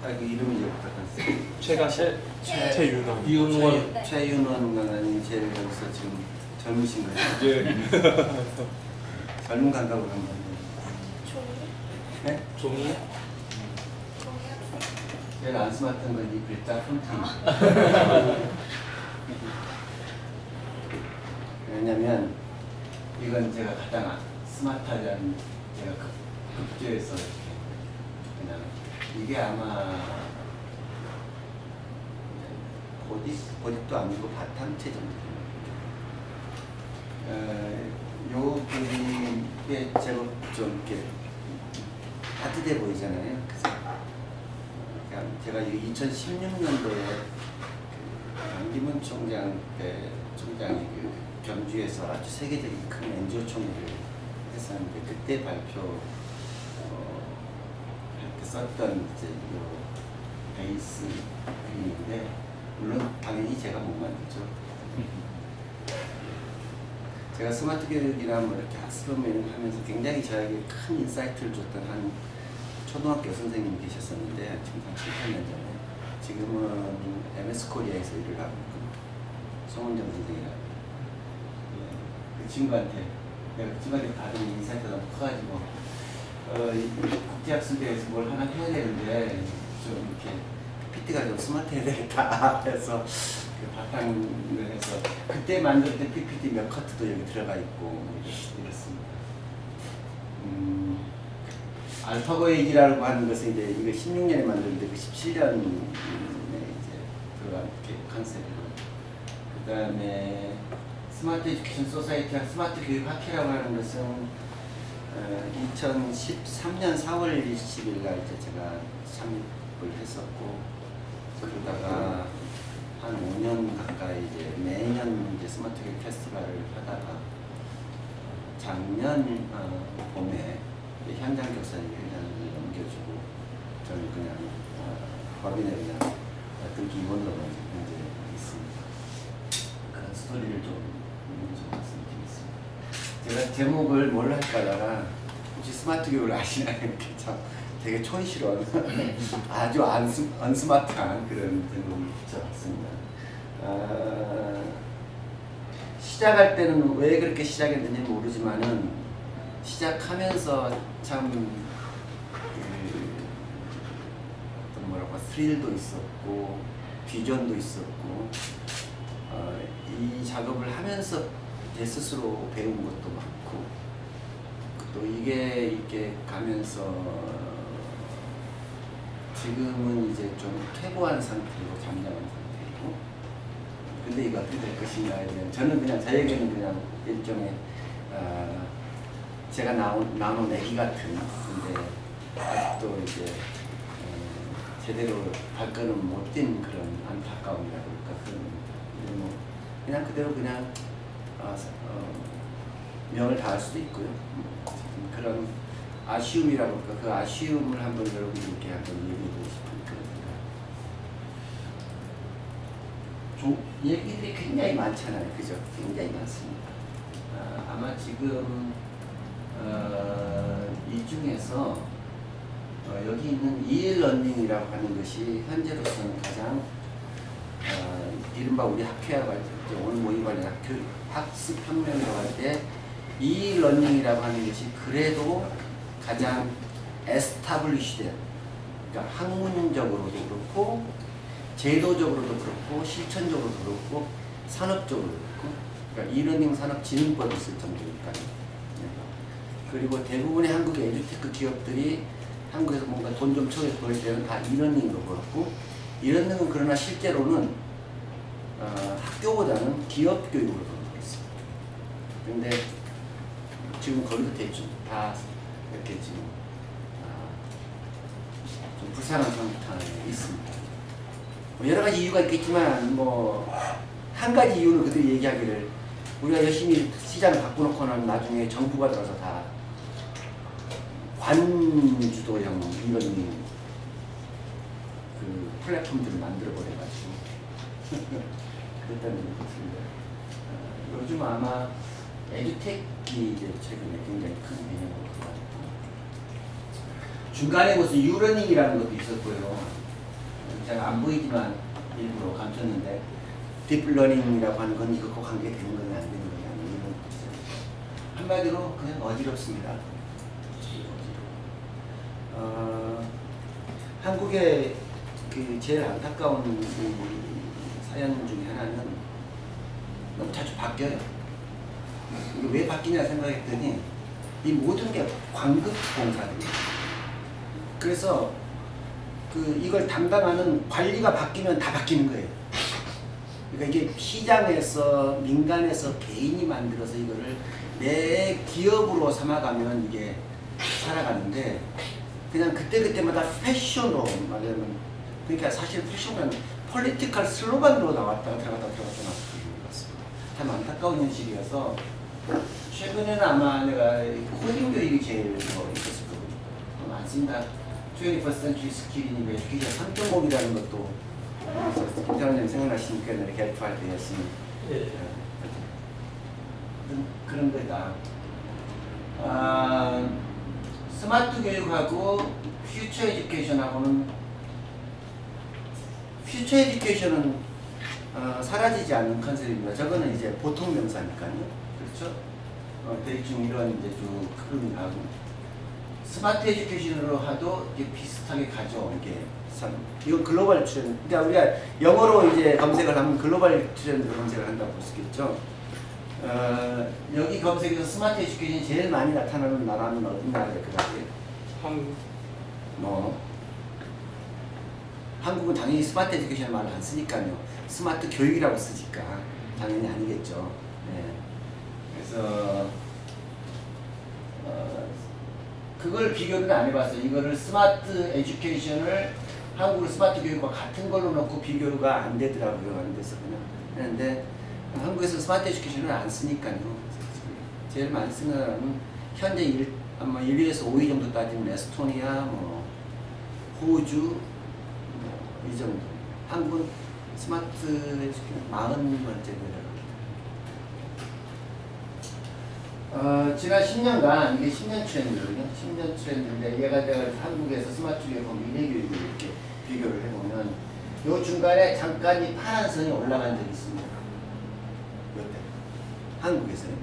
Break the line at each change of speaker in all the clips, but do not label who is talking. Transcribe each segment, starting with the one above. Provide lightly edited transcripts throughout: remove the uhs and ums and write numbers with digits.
그 이름이 이제 부탁했어요.
최윤원.
최윤원 강사님 제일 여기서 지금 젊으신 거죠?
예.
젊은 감각으로 한 건데. 네?
종이?
제일 안 스마트한 건 이 글자 폰트. 왜냐면 이건 제가 가장 스마트하지 않은 제가 급조해서 이렇게 그냥 이게 아마 보딕도 아니고 바탕체 정도 됩니다. 요 그림에 제법 좀 이렇게 따뜻해 보이잖아요. 그래서 제가 2016년도에 양기문 총장이 그 경주에서 아주 세계적인 큰 NGO 총회를 했었는데 그때 발표 할 때 썼던 이제 요 베이스 그림인데 물론 당연히 제가 못 만들죠. 제가 스마트 교육이나 뭐 이렇게 학습을 하면서 굉장히 저에게 큰 인사이트를 줬던 한 초등학교 선생님이 계셨었는데 지금 한 7, 8년 전에 지금은 MS 코리아에서 일을 하고 있고 송은정 선생이라고 그 친구한테 내가 그 친구한테 받은 인사이트가 너무 커가지고 국제학술대회에서 뭘 하나 해야 되는데 좀 이렇게 PPT가 좀 스마트해야 되겠다 해서 그 바탕을 해서 그때 만들었던 PPT 몇 커트도 여기 들어가 있고 이렇습니다. 알파고 얘기라고 하는 것은 이제 이거 16년에 만들었는데 그 17년에 이제 들어간 컨셉이고 그 다음에 스마트 에듀케이션 소사이티와 스마트 교육 학회라고 하는 것은 2013년 4월 20일 날 이제 제가 창립을 했었고 그러다가 한 5년 가까이 이제 매년 이제 스마트 교육 페스티벌을 하다가 작년 봄에 현장 교사님이 현장을 넘겨주고 저는 그냥 법인에 그냥 등기 임원으로 이제 있습니다. 그런 스토리를 좀 말씀드리겠습니다. 제가 제목을 뭘 할까다가 혹시 스마트 교육을 아시나요? 이렇게 참 되게 촌스러운 아주 언스마트한 그런 제목을 붙여봤습니다. 시작할 때는 왜 그렇게 시작했는지 모르지만은 시작하면서 참 어떤 뭐라고 스릴도 있었고 비전도 있었고 이 작업을 하면서 제 스스로 배운 것도 많고 또 이게 가면서 지금은 이제 좀 퇴보한 상태로 잠잠한 상태이고 근데 이거 어떻게 될 것인가에 대한 저는 그냥 저에게는 그냥 일종의 제가 나온 애기 같은 근데 아직도 이제 제대로 발걸음 못 뛴 그런 안타까움이라고 할까 그런 뭐 그냥 그대로 그냥 명을 다할 수도 있고요. 그런 아쉬움이라고 할까 그 아쉬움을 한번 여러분들께 한번 얘기해보고 싶은 그런 생각. 얘기들이 굉장히 많잖아요, 그죠? 굉장히 많습니다. 아마 지금 이 중에서 여기 있는 이러닝이라고 하는 것이 현재로서는 가장 이른바 우리 학회와 오늘 모임할 학습혁명이라고 할 때 이러닝이라고 하는 것이 그래도 가장 에스타블리시된 그러니까 학문적으로도 그렇고 제도적으로도 그렇고 실천적으로도 그렇고 산업적으로도 그렇고 그러니까 이러닝 산업진흥법이 있을 정도니까요. 그리고 대부분의 한국의 에듀테크 기업들이 한국에서 뭔가 돈 좀 처에 보일 때는 다 이러닝으로 벌었고 이러닝은 그러나 실제로는 학교보다는 기업 교육으로 벌었어요. 근데 지금 거기도 대충 다 이렇게 지금 좀 불쌍한 상태에 있습니다. 뭐 여러 가지 이유가 있겠지만 뭐 한 가지 이유는 그들이 얘기하기를 우리가 열심히 시장을 바꿔놓고 나면 나중에 정부가 들어서 다 관주도형 이런 그 플랫폼들을 만들어 버려가지고 그랬다는 얘기 같은데 요즘 아마 에듀텍이 이제 최근에 굉장히 큰 개념으로 들어왔고 중간에 무슨 유러닝이라는 것도 있었고요. 제가 안 보이지만 일부러 감췄는데 딥러닝이라고 하는 건 이것과 관계되는 거냐 안 되는 거냐 이런 한마디로 그냥 어지럽습니다. 한국의 그 제일 안타까운 사연 중에 하나는 너무 자주 바뀌어요. 왜 바뀌냐 생각했더니 이 모든 게 광급 공사들이에요. 그래서 이걸 담당하는 관리가 바뀌면 다 바뀌는 거예요. 그러니까 이게 시장에서 민간에서 개인이 만들어서 이거를 내 기업으로 삼아가면 이게 살아가는데 그냥 그때그때마다 패션으로 말하면 그러니까 사실 패션은 폴리티컬 슬로건으로 나왔다가 들어갔다 나왔습니다. 참 안타까운 현실이어서 최근에는 아마 내가 코딩 교육이 제일 있었을 거거든요. 많습니다. 21st century skill이니 에듀케이션 3.0이라는 것도 김태환님 생각나시니까 이렇게 발표할 때 열심히 그런 거다. 스마트 교육하고 퓨처 에듀케이션하고는 퓨처 에듀케이션은 사라지지 않는 컨셉입니다. 저거는 이제 보통 명사니까요. 그렇죠? 대충 이런 이제 쭉 흐름이 나고 스마트 에듀케이션으로 하도 이게 비슷하게 가죠. 이게 이건 글로벌 트렌드. 그러니까 우리가 영어로 이제 검색을 하면 글로벌 트렌드 검색을 한다고 볼 수 있겠죠. 여기 검색에서 스마트 에듀케이션이 제일 많이 나타나는 나라는 어디 나라일 것 같아요?
한국.
한국은 당연히 스마트 에듀케이션 말을 안 쓰니까요. 스마트 교육이라고 쓰니까 당연히 아니겠죠. 네. 그래서 그걸 비교를 안 해봤어요. 이거를 스마트 에듀케이션을 한국을 스마트 교육과 같은 걸로 놓고 비교가 안 되더라고요. 안 돼서 그냥 했는데 한국에서 스마트 에듀케이션을 안 쓰니까요. 제일 많이 쓰는 나라는 현재 아마 1위에서 5위 정도 따지면 에스토니아, 뭐 호주 이 정도. 한국은 스마트 에듀케이션 40번째고요. 지난 10년간 이게 10년 트렌드거든요. 10년 트렌드인데 얘가 내가 한국에서 스마트 교육과 미래 교육을 이렇게 비교를 해보면 요 중간에 잠깐 이 파란 선이 올라간 적이 있습니다. 이때 한국에서요.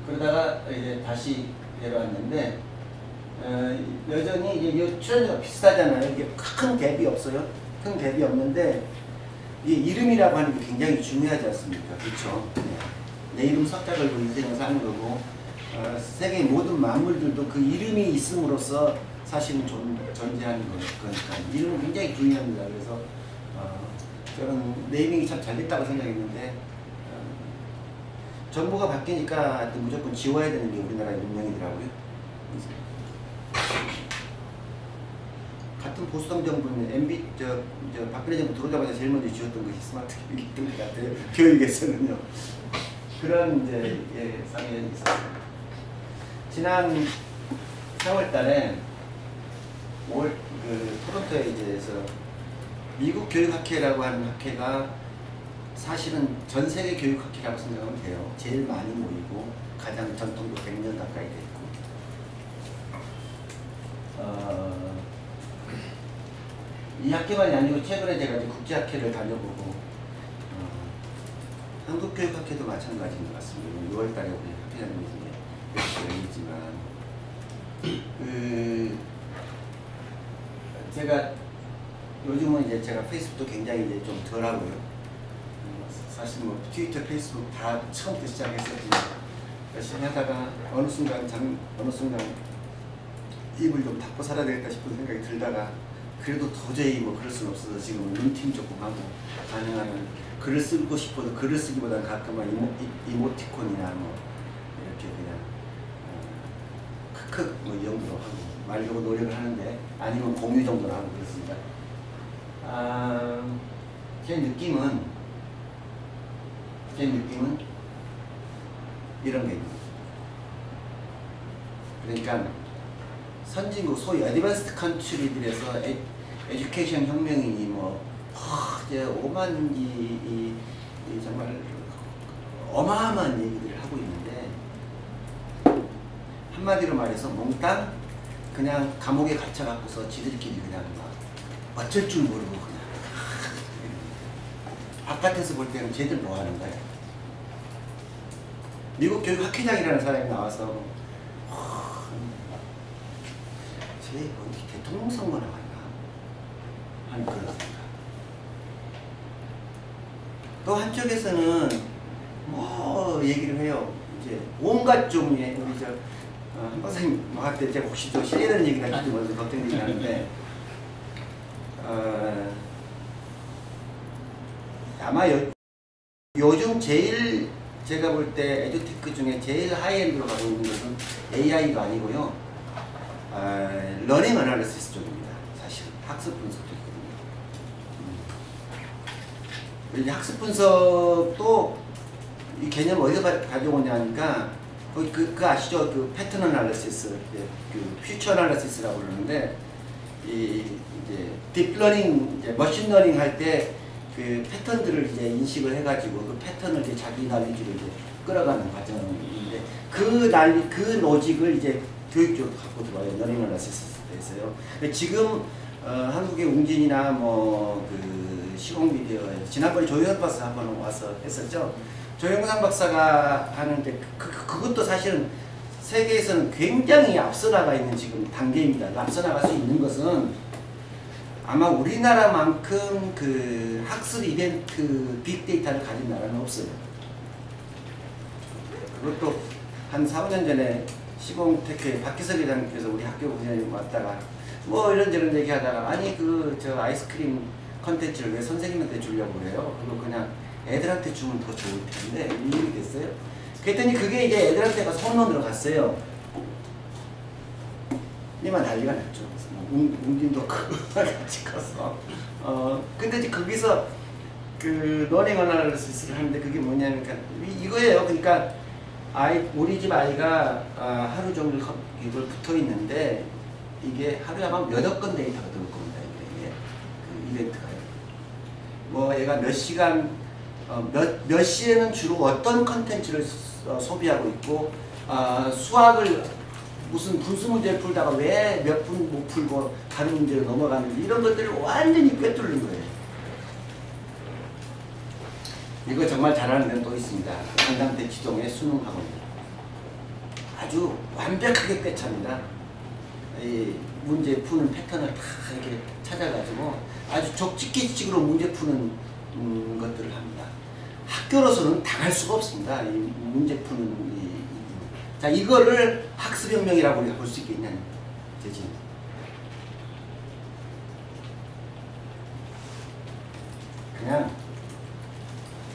그러다가 이제 다시 내려왔는데 여전히 이제 이 트렌드가 비슷하잖아요. 이게 큰 갭이 없어요. 큰 갭이 없는데 이 이름이라고 하는 게 굉장히 중요하지 않습니까? 그렇죠? 네. 내 이름 석자 걸고 인생을 사는 거고 세계의 모든 만물들도 그 이름이 있음으로써 사실은 존재하는 거니까 이름은 굉장히 중요합니다. 그래서 저는 네이밍이 참 잘 됐다고 생각했는데 정부가 바뀌니까 무조건 지워야 되는 게 우리나라의 운명이더라고요. 같은 보수당 정부는 박근혜 정부 들어오자마자 제일 먼저 지웠던 것이 스마트 교육이었던 것 같아요. 교육에서는요. 그런 이제 쌍연이 있었습니다. 지난 4월달에 토론토에 이제서 미국 교육학회라고 하는 학회가 사실은 전 세계 교육학회라고 생각하면 돼요. 제일 많이 모이고 가장 전통도 100년 가까이 됐고 이 학회만이 아니고 최근에 제가 이제 국제학회를 다녀보고 한국교육학회도 마찬가지인 것 같습니다. 6월달에 우리 학회장님이 있지만 제가 요즘은 이제 제가 페이스북도 굉장히 이제 좀 덜하고요. 사실 뭐 트위터, 페이스북 다 처음부터 시작했었지만 열심히 하다가 어느 순간 입을 좀 닫고 살아야 되겠다 싶은 생각이 들다가 그래도 도저히 뭐 그럴 수는 없어서 지금 룸팀 조금 하고 가능하면 글을 쓰고 싶어도 글을 쓰기보다는 가끔은 이모티콘이나 뭐 이렇게 그냥 크크 뭐 이 정도로 하고 말려고 노력을 하는데 아니면 공유 정도로 하고 그렇습니다. 제 느낌은 이런 게 있습니다. 그러니까 선진국 소위 어드밴스드 컨트리들에서 에듀케이션 혁명이니 뭐 이제 오만 이 정말 어마어마한 얘기들을 하고 있는데 한마디로 말해서 몽땅 그냥 감옥에 갇혀갖고서 지들끼리 그냥 막 어쩔 줄 모르고 그냥 바깥에서 볼 때는 쟤들 뭐 하는 거야? 미국 교육 학회장이라는 사람이 나와서 쟤 어디 대통령 선거 나왔나 하는 그런 생각. 또 한쪽에서는 뭐 얘기를 해요. 이제 온갖 종류의 우리 한 박사님 나한테 제가 혹시 또 실례되는 얘기가 할지 먼저 걱정되긴 하는데 아마 요즘 제일 제가 볼 때 에듀테크 중에 제일 하이엔드로 가고 있는 것은 AI도 아니고요. 러닝 어널리시스 쪽입니다. 사실 학습 분석 쪽이거든요. 이제 학습 분석도 이 개념 어디서 가져오냐니까 그 아시죠? 그 패턴 어널리시스, 그 퓨처 어널리시스라고 그러는데 이제 딥러닝, 이제 머신러닝 할 때 그 패턴들을 이제 인식을 해가지고 그 패턴을 이제 자기 난리지로 이제 끌어가는 과정인데 그 로직을 이제 교육적으로 갖고 들어와요. 러닝 어널리시스에서요. 지금 한국의 웅진이나 뭐 그 시공미디어에 지난번에 조영상 박사 한번 와서 했었죠. 조영상 박사가 하는데 그것도 사실은 세계에서는 굉장히 앞서 나가 있는 지금 단계입니다. 앞서 나갈 수 있는 것은 아마 우리나라만큼 그 학습 이벤트 빅데이터를 가진 나라는 없어요. 그것도 한 4, 5년 전에 시공테크의 박기석 회장님께서 우리 학교 부장님 왔다가 뭐 이런저런 얘기하다가 아니 저 아이스크림 컨텐츠를 왜 선생님한테 주려고 그래요? 그거 그냥 애들한테 주면 더 좋을 텐데 이 일이 됐어요. 그랬더니 그게 이제 애들한테 가서 홈런으로 갔어요. 이만 난리가 났죠. 웅진도 크고 같이 커서. 근데 이제 거기서 그 러닝 어널리시스를 하는데 그게 뭐냐면 이거예요. 그러니까 우리 집 아이가 하루 종일 이걸 붙어 있는데 이게 하루에 아마 몇억 건 데이터가 들어올 겁니다. 이게 그 이벤트가요. 뭐 얘가 몇 시간 몇 시에는 주로 어떤 컨텐츠를 소비하고 있고 수학을 무슨 분수 문제를 풀다가 왜 몇 분 못 풀고 다른 문제로 넘어가는지 이런 것들을 완전히 꿰뚫는 거예요. 이거 정말 잘하는 데는 또 있습니다. 강남대 지동의 수능학원 아주 완벽하게 꿰찹니다. 이 문제 푸는 패턴을 다 이렇게 찾아가지고 아주 족집게식으로 문제 푸는 것들을 합니다. 학교로서는 당할 수가 없습니다. 이 문제 푸는 자, 이거를 학습혁명이라고 우리가 볼 수 있겠냐는 되지. 그냥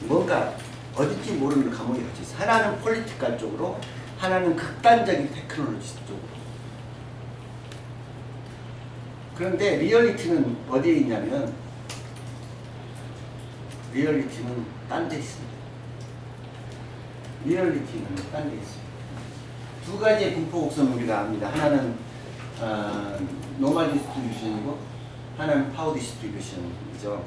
뭔가 어딘지 모르는 감옥에 갇혀 있어. 하나는 폴리티컬 쪽으로, 하나는 극단적인 테크놀로지 쪽으로. 그런데 리얼리티는 어디에 있냐면 리얼리티는 딴 데 있습니다. 리얼리티는 딴 데 있습니다. 두 가지의 분포 곡선을 우리가 압니다. 하나는 노멀 디스트리뷰션이고 하나는 파워 디스트리뷰션이죠.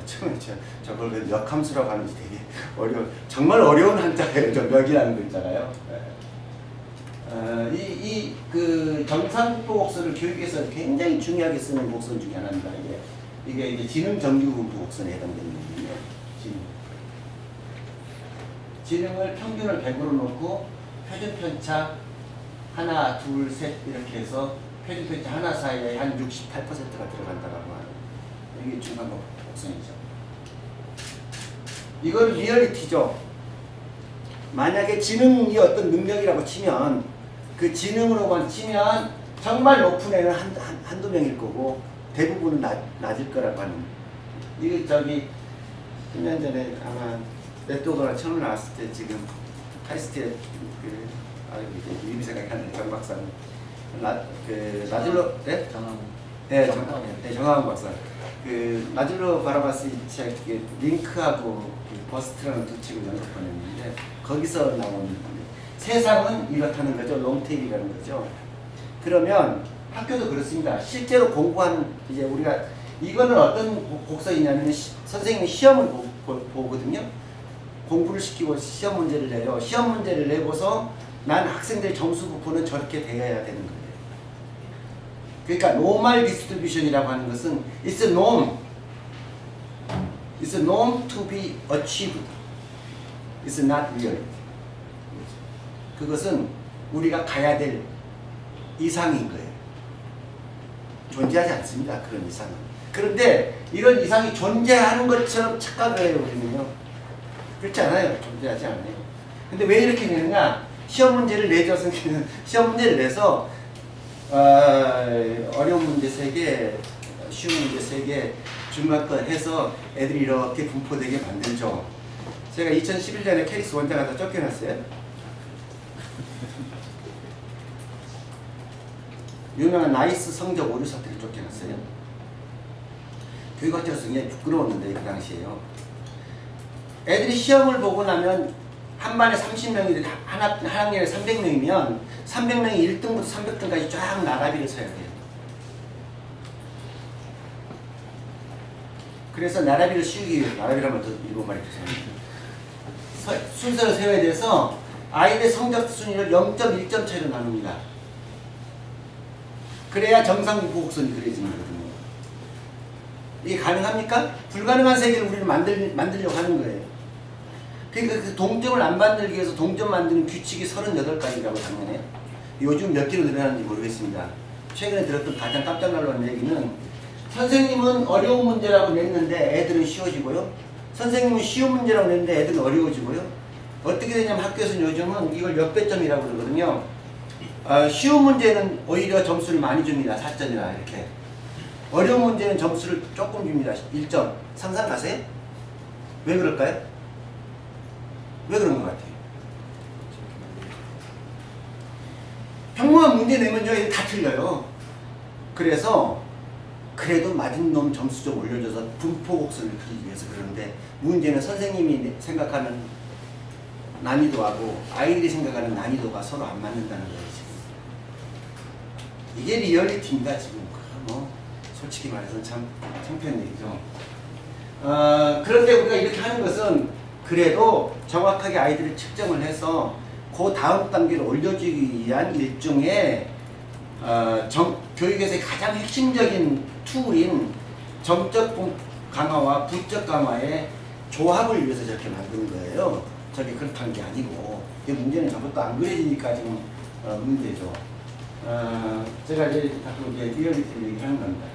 처음에 저걸 역함수라고 하는지 되게 정말 어려운 한자예요. 저 멱이라는 거 있잖아요. 그 정상 분포 곡선을 교육에서 굉장히 중요하게 쓰는 곡선 중에 하나입니다. 이게 이제 지능 정규 분포 곡선에 해당되는 거거든요. 지능을 평균을 100으로 놓고 표준 편차 하나, 둘, 셋 이렇게 해서 표준 편차 하나 사이에 한 68%가 들어간다고 하는 이게 중간 곡선이죠. 이건 리얼리티죠. 만약에 지능이 어떤 능력이라고 치면 그 지능으로만 치면 정말 높은 애는 한두 명일 거고 대부분은 낮을 거라고 하는. 이게 10년 전에 아마 네트워크가 처음 나왔을 때 지금 하이스트에 이름이 생각이 안 나요. 정 박사는 나질로 네? 정하원 박사. 그 나질로 바라바스 책 링크하고 버스트라는 두 책을 연속번했는데 거기서 나온 세상은 이렇다는 거죠. 롱테일이라는 거죠. 그러면 학교도 그렇습니다. 실제로 공부하는 이제 우리가 이거는 어떤 곡선이냐면 선생님이 시험을 보거든요. 공부를 시키고 시험 문제를 내요. 시험 문제를 내고서 난 학생들의 점수 부분은 저렇게 되어야 되는 거예요. 그러니까 normal distribution이라고 하는 것은 it's a norm. It's a norm to be achieved. It's not reality. 그것은 우리가 가야 될 이상인 거예요. 존재하지 않습니다. 그런 이상은. 그런데 이런 이상이 존재하는 것처럼 착각을 해요. 우리는요. 그렇지 않아요. 존재하지 않아요. 근데 왜 이렇게 되느냐? 시험 문제를 내죠. 선생님은 시험 문제를 내서 어려운 문제 3개, 쉬운 문제 3개, 중간껏 해서 애들이 이렇게 분포되게 만들죠. 제가 2011년에 캐리스 원장한테 쫓겨났어요. 유명한 나이스 성적 오류 사태를 쫓겨났어요. 교육학자 중에 부끄러웠는데 그 당시에요. 애들이 시험을 보고 나면 한 반에 30명이 한 학년에 300명이면 300명이 1등부터 300등까지 쫙 나라비를 서야 돼요. 그래서 나라비를 씌우기 위해서 나라비를 한번 더 일본말에 죄송합니다. 순서를 세워야 돼서 아이들의 성적 순위를 0.1점 차이로 나눕니다. 그래야 정상 보곡선이 그려지는 거거든요. 이게 가능합니까? 불가능한 세계를 우리는 만들려고 하는 거예요. 그러니까 그 동점을 안 만들기 위해서 동점 만드는 규칙이 38가지라고 작년에. 요즘 몇 개로 늘어나는지 모르겠습니다. 최근에 들었던 가장 깜짝 놀란 얘기는 선생님은 어려운 문제라고 냈는데 애들은 쉬워지고요. 선생님은 쉬운 문제라고 냈는데 애들은 어려워지고요. 어떻게 되냐면 학교에서는 요즘은 이걸 역배점이라고 그러거든요. 쉬운 문제는 오히려 점수를 많이 줍니다. 4점이나 이렇게. 어려운 문제는 점수를 조금 줍니다. 1점. 상상 가세요? 왜 그럴까요? 왜 그런 것 같아요? 평범한 문제 내면요, 다 틀려요. 그래서 그래도 맞은 놈 점수 좀 올려줘서 분포곡선을 그리기 위해서 그러는데 문제는 선생님이 생각하는 난이도하고 아이들이 생각하는 난이도가 서로 안 맞는다는 거예요. 지금. 이게 리얼리티입니다. 지금 뭐 솔직히 말해서 참 창피한 얘기죠. 그런데 우리가 이렇게 하는 것은 그래도 정확하게 아이들을 측정을 해서 그 다음 단계로 올려주기 위한 일종의 교육에서의 가장 핵심적인 툴인 정적 강화와 부적 강화의 조합을 위해서 저렇게 만드는 거예요. 저게 그렇다는 게 아니고 이 문제는 저것도 안 그려지니까 지금 문제죠. 제가 이제 자꾸 이제 리얼리티를 얘기하는 겁니다.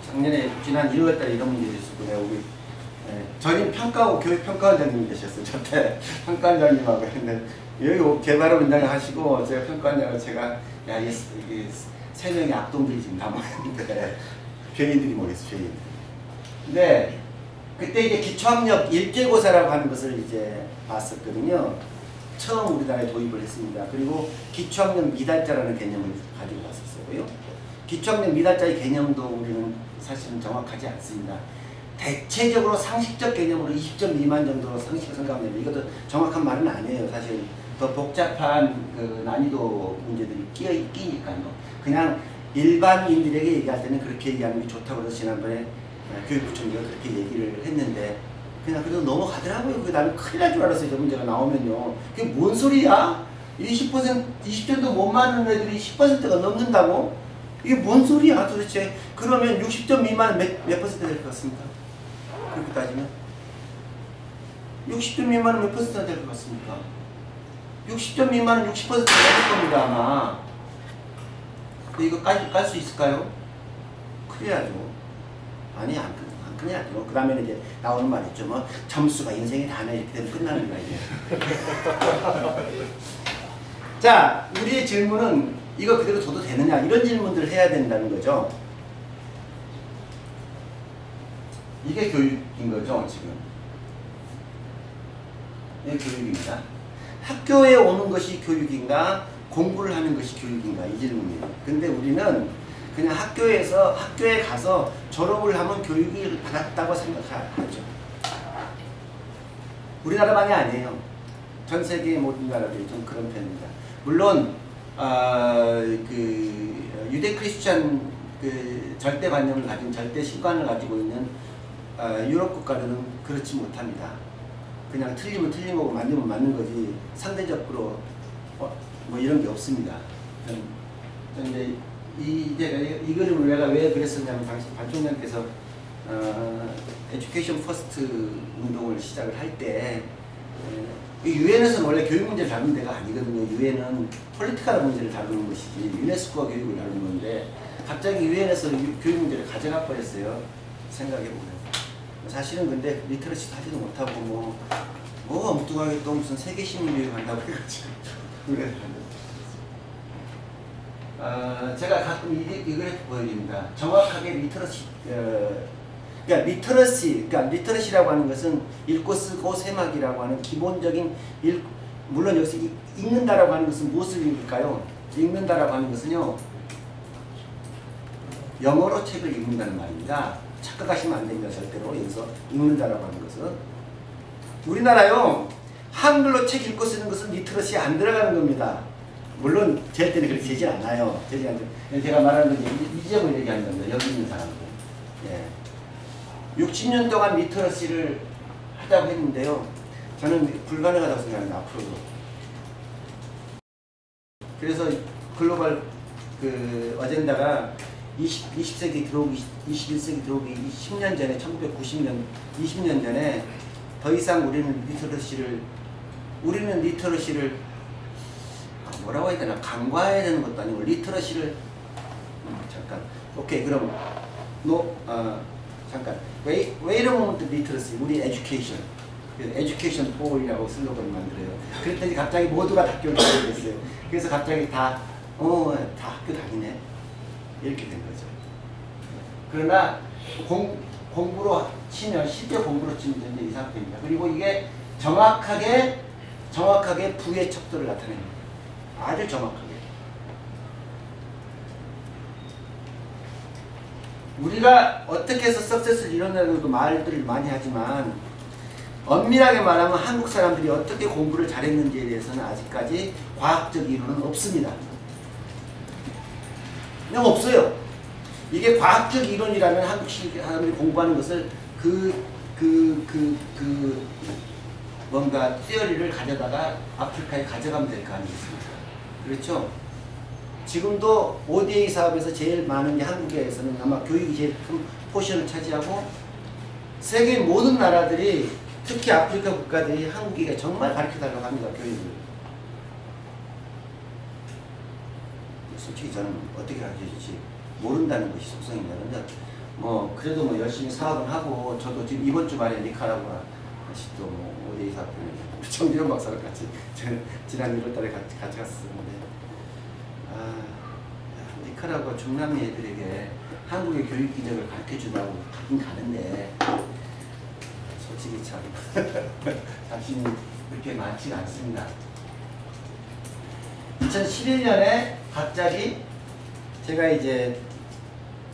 작년에 지난 1월달에 이런 문제도 있었고 우리 전임 교육평가원장님이 계셨어요. 저때 평가원장님하고 했는데 여기 개발원장을 하시고 제가 평가원장을 제가 야 이게 3명의 악동들이 지금 남아있는데 죄인들이 모르겠어 죄인. 근데 그때 이제 기초학력 일제고사라고 하는 것을 이제 봤었거든요. 처음 우리나라에 도입을 했습니다. 그리고 기초학력 미달자라는 개념을 가지고 왔었어요. 기초학력 미달자의 개념도 우리는 사실은 정확하지 않습니다. 대체적으로 상식적 개념으로 20점 미만 정도로 상식을 생각하면 이것도 정확한 말은 아니에요. 사실 더 복잡한 그 난이도 문제들이 끼니까요. 그냥 일반인들에게 얘기할 때는 그렇게 얘기하는 게 좋다고 해서 지난번에 교육부총리가 그렇게 얘기를 했는데 그냥 그래도 넘어가더라고요. 그게 나는 큰일 날 줄 알았어요. 저 문제가 나오면요. 그게 뭔 소리야? 20점도 못 맞는 애들이 10%가 넘는다고? 이게 뭔 소리야 도대체? 그러면 60점 미만은 몇 퍼센트 될 것 같습니까? 그렇게 따지면 60점 미만은 몇 퍼센트가 될 것 같습니까? 60점 미만은 60%가 될 겁니다 아마. 근데 이거 깔 수 있을까요? 큰일 나죠. 아니 안 큰일 나죠. 그 다음에 이제 나오는 말 있죠. 뭐 점수가 인생의 단어 이렇게 되면 끝나는 거야 이제. 자, 우리의 질문은 이거 그대로 둬도 되느냐 이런 질문들을 해야 된다는 거죠. 이게 교육인 거죠 지금. 이게 교육입니다. 학교에 오는 것이 교육인가 공부를 하는 것이 교육인가 이 질문이에요. 근데 우리는 그냥 학교에 가서 졸업을 하면 교육을 받았다고 생각하죠. 우리나라만이 아니에요. 전 세계의 모든 나라들이 좀 그런 편입니다. 물론 그 유대 크리스천 그 절대관념을 가진 절대 신관을 가지고 있는 유럽 국가들은 그렇지 못합니다. 그냥 틀리면 틀린 거고 맞으면 맞는 거지 상대적으로 뭐 이런 게 없습니다. 이제 이 그림을 내가 왜 그랬었냐면 당시 반 총장께서 에듀케이션 퍼스트 운동을 시작을 할 때 유엔에서는 원래 교육 문제를 다루는 데가 아니거든요. 유엔은 폴리티컬 문제를 다루는 것이지 유네스코가 교육을 다루는 건데 갑자기 유엔에서 교육 문제를 가져가 버렸어요. 생각해보면. 사실은 근데 리터러시도 하지도 못하고 뭐 엉뚱하게 또 무슨 세계 시민교육 한다고 해가지고 제가 가끔 이 그래프 보여드립니다. 정확하게 리터러시라고 하는 것은 읽고 쓰고 세막이라고 하는 기본적인 물론 여기서 읽는다라고 하는 것은 무엇을 읽을까요? 읽는다라고 하는 것은요, 영어로 책을 읽는다는 말입니다. 착각하시면 안 됩니다. 절대로. 여기서 읽는다라고 하는 것은 우리나라요, 한글로 책 읽고 쓰는 것은 리터러시에 안 들어가는 겁니다. 물론 제 때는 그렇게 되지 않아요. 제가 말하는 건 이 지점을 얘기하는 겁니다. 여기 있는 사람들. 예. 60년 동안 리터러시를 하자고 했는데요. 저는 불가능하다고 생각합니다. 앞으로도. 그래서 글로벌 어젠다가 20세기 들어오기, 21세기 들어오기 10년 전에, 1990년, 20년 전에 더 이상 우리는 리터러시를 뭐라고 해야 되나, 강화해야 되는 것도 아니고 리터러시를 잠깐, 오케이, 그럼 잠깐, wait a moment, literacy, 우리 education for이라고 슬로건을 만들어요. 그랬더니 갑자기 모두가 학교를 다니게 됐어요. 그래서 갑자기 다 학교 다니네, 이렇게 된 거죠. 그러나 공부로 치면, 실제 공부로 치면 이제 이 상태입니다. 그리고 이게 정확하게 부의 척도를 나타냅니다. 아주 정확하게. 우리가 어떻게 해서 석세스를 이뤄내려고 말들을 많이 하지만 엄밀하게 말하면 한국 사람들이 어떻게 공부를 잘했는지에 대해서는 아직까지 과학적 이론은 없습니다. 그냥 없어요. 이게 과학적 이론이라면 한국 사람들이 공부하는 것을 뭔가 티어리를 가져다가 아프리카에 가져가면 될 거 아니겠습니까? 그렇죠? 지금도 ODA 사업에서 제일 많은 게 한국에서는 아마 교육이 제일 큰 포션을 차지하고 세계 모든 나라들이, 특히 아프리카 국가들이 한국에게 정말 가르쳐달라고 합니다. 교육을. 솔직히 저는 어떻게 가르쳐줄지 모른다는 것이 속성입니다. 근데 그래도 열심히 사업은 하고, 저도 지금 이번 주말에 니카라구아 다시 또 ODA 사업 때문에 정기현 박사랑 같이 지난 1월달에 같이 갔었는데, 니카라구아 중남미 애들에게 한국의 교육 기적을 가르쳐주려고 가긴 가는데 솔직히 참 자신이 그렇게 많지가 않습니다. 2011년에 갑자기 제가 이제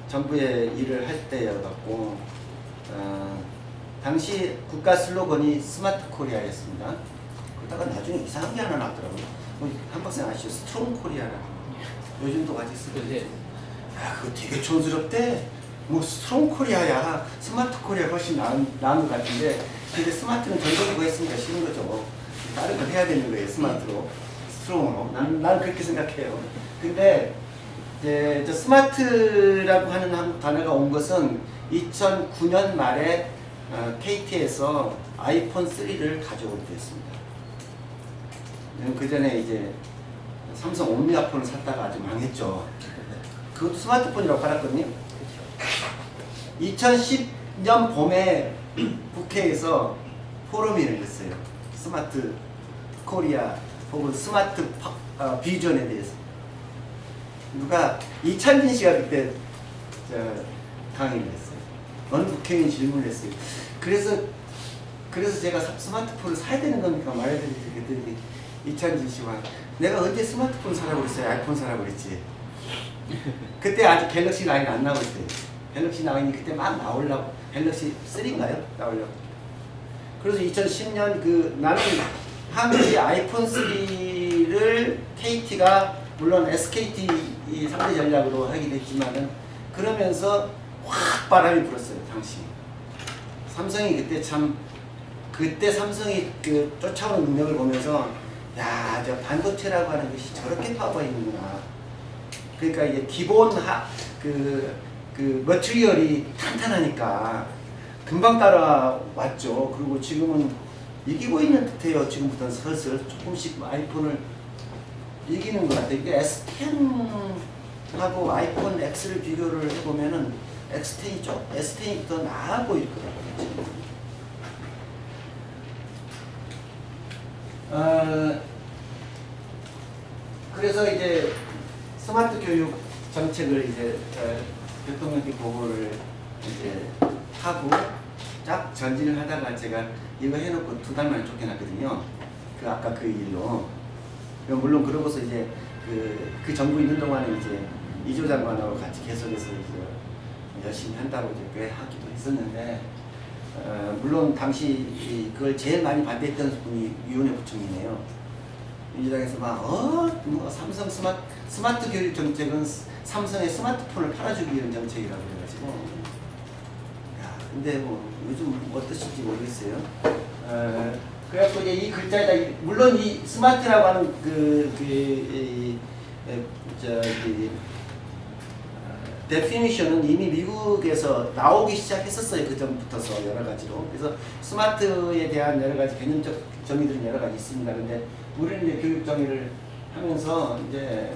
정부에 일을 할 때여갖고 당시 국가 슬로건이 스마트 코리아였습니다. 그러다가 나중에 이상한 게 하나 나왔더라고요. 한 박사 아시죠? 스트롱 코리아라고. 요즘도 같이 쓰거든요. 야, 그거 되게 촌스럽대. 스트롱 코리아야. 스마트 코리아 훨씬 나은 것 같은데, 근데 스마트는 전적이고 했으니까 싫은 거죠. 다른 걸 해야 되는 거예요, 스마트로. 스트롱으로. 나는 그렇게 생각해요. 근데 이제 저 스마트라고 하는 한국 단어가 온 것은 2009년 말에 KT에서 아이폰 3를 가져오게 됐습니다. 그 전에 이제 삼성 옴니아폰을 샀다가 아주 망했죠. 그것도 스마트폰이라고 팔았거든요. 2010년 봄에 국회에서 포럼이 열렸어요. 스마트 코리아 혹은 스마트 비전에 대해서. 누가 이찬진 씨가 그때 강의를 했어요. 어느 국회의원이 질문을 했어요. 그래서 제가 스마트폰을 사야 되는 겁니까 말아야 되는지 그랬더니 이찬진 씨가 내가 언제 스마트폰 사라고 그랬어요? 아이폰 사라고 그랬지. 그때 아직 갤럭시 9이 안 나올 때. 갤럭시 9이 그때 막 나오려고. 갤럭시 3인가요? 나오려고. 그래서 2010년 나는 한국이 아이폰 3를 KT가 물론 SKT 3대 전략으로 하긴 했지만은 그러면서 확 바람이 불었어요. 당시. 삼성이 그때 삼성이 쫓아오는 능력을 보면서 야, 저 반도체라고 하는 것이 저렇게 파워가 있는구나. 그러니까 이제 기본 그 머티리얼이 탄탄하니까 금방 따라왔죠. 그리고 지금은 이기고 있는 듯해요. 지금부터는 슬슬 조금씩 아이폰을 이기는 것 같아요. 이게 S10하고 아이폰 X를 비교를 해보면은 S10이 더 나아 보일 거라고요. 그래서 이제 스마트 교육 정책을 이제 대통령께 보고를 이제 하고 쫙 전진을 하다가 제가 이거 해놓고 2달 만에 쫓겨났거든요. 그 아까 그 일로. 물론 그러고서 이제 그 정부 있는 동안에 이제 이조 장관하고 같이 계속해서 이제 열심히 한다고 이제 꽤 하기도 했었는데, 물론 당시 그걸 제일 많이 반대했던 분이 유은혜 부총리네요. 민주당에서 뭐 삼성 스마트 교육 정책은 삼성의 스마트폰을 팔아주기 위한 정책이라고 해가지고, 야, 근데 뭐 요즘 어떠실지 모르겠어요. 그래갖고 이제 이 글자에다, 물론 이 스마트라고 하는 데피니션은 이미 미국에서 나오기 시작했었어요. 그 전부터서 여러 가지로. 그래서 스마트에 대한 여러 가지 개념적 정의들은 여러 가지 있습니다. 근데 우리는 이제 교육 정의를 하면서 이제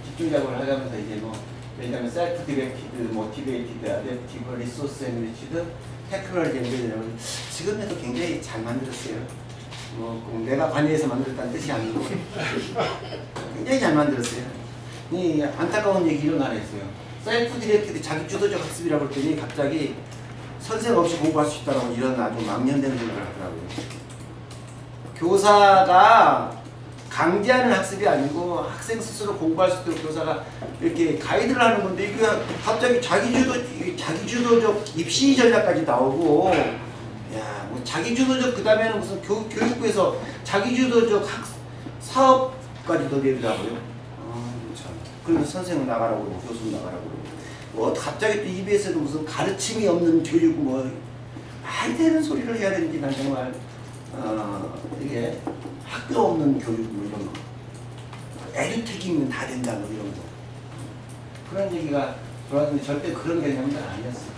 집중 작업을 하면서 이제 뭐 예를 들면 셀프 디렉티드, 모티베이티드, 어댑티브, 리소스 엔리치드, 테크놀로지 엔리치드, 지금에도 굉장히 잘 만들었어요. 뭐 내가 관여해서 만들었다는 뜻이 아니고 굉장히 잘 만들었어요. 이 안타까운 얘기를 하나 했어요. 셀프 디렉티드 자기 주도적 학습이라고 했더니 갑자기 선생 없이 공부할 수 있다라고 이런 아주 망연된 생각을 하더라고요. 교사가 강제하는 학습이 아니고 학생 스스로 공부할 수 있도록 교사가 이렇게 가이드를 하는 건데, 이게 갑자기 자기주도적 입시 전략까지 나오고, 야, 뭐 자기주도적, 그 다음에는 무슨 교육부에서 자기주도적 사업까지도 내더라고요. 참. 그리고 선생은 나가라고 그러고 교수는 나가라고 그러고, 뭐 갑자기 또 EBS에도 무슨 가르침이 없는 교육, 뭐 말 되는 소리를 해야 되는지 난 정말 이게 학교 없는 교육 뭐 이런 거, 에듀텍이면 다 된다 뭐 이런 거, 그런 얘기가 돌았는데 절대 그런 개념은 아니었어요.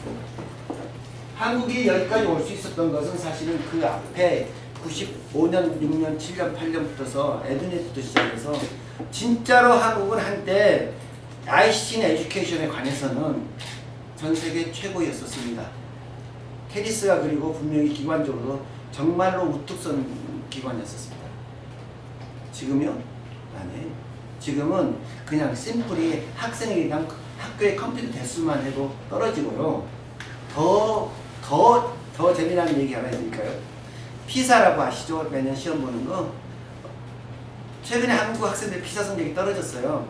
한국이 여기까지 올 수 있었던 것은 사실은 그 앞에 95년, 6년, 7년, 8년부터서 에듀넷부터 시작해서 진짜로 한국은 한때 ICT 에듀케이션에 관해서는 전 세계 최고였었습니다. 캐리스가 그리고 분명히 기관적으로 정말로 우뚝 선 기관이었었습니다. 지금요? 아니에요. 지금은 그냥 심플히 학생이랑 학교의 컴퓨터 대수만 해도 떨어지고요. 더 재미난 얘기 하나 해드릴까요? 피사라고 아시죠? 매년 시험 보는 거. 최근에 한국 학생들 피사 성적이 떨어졌어요.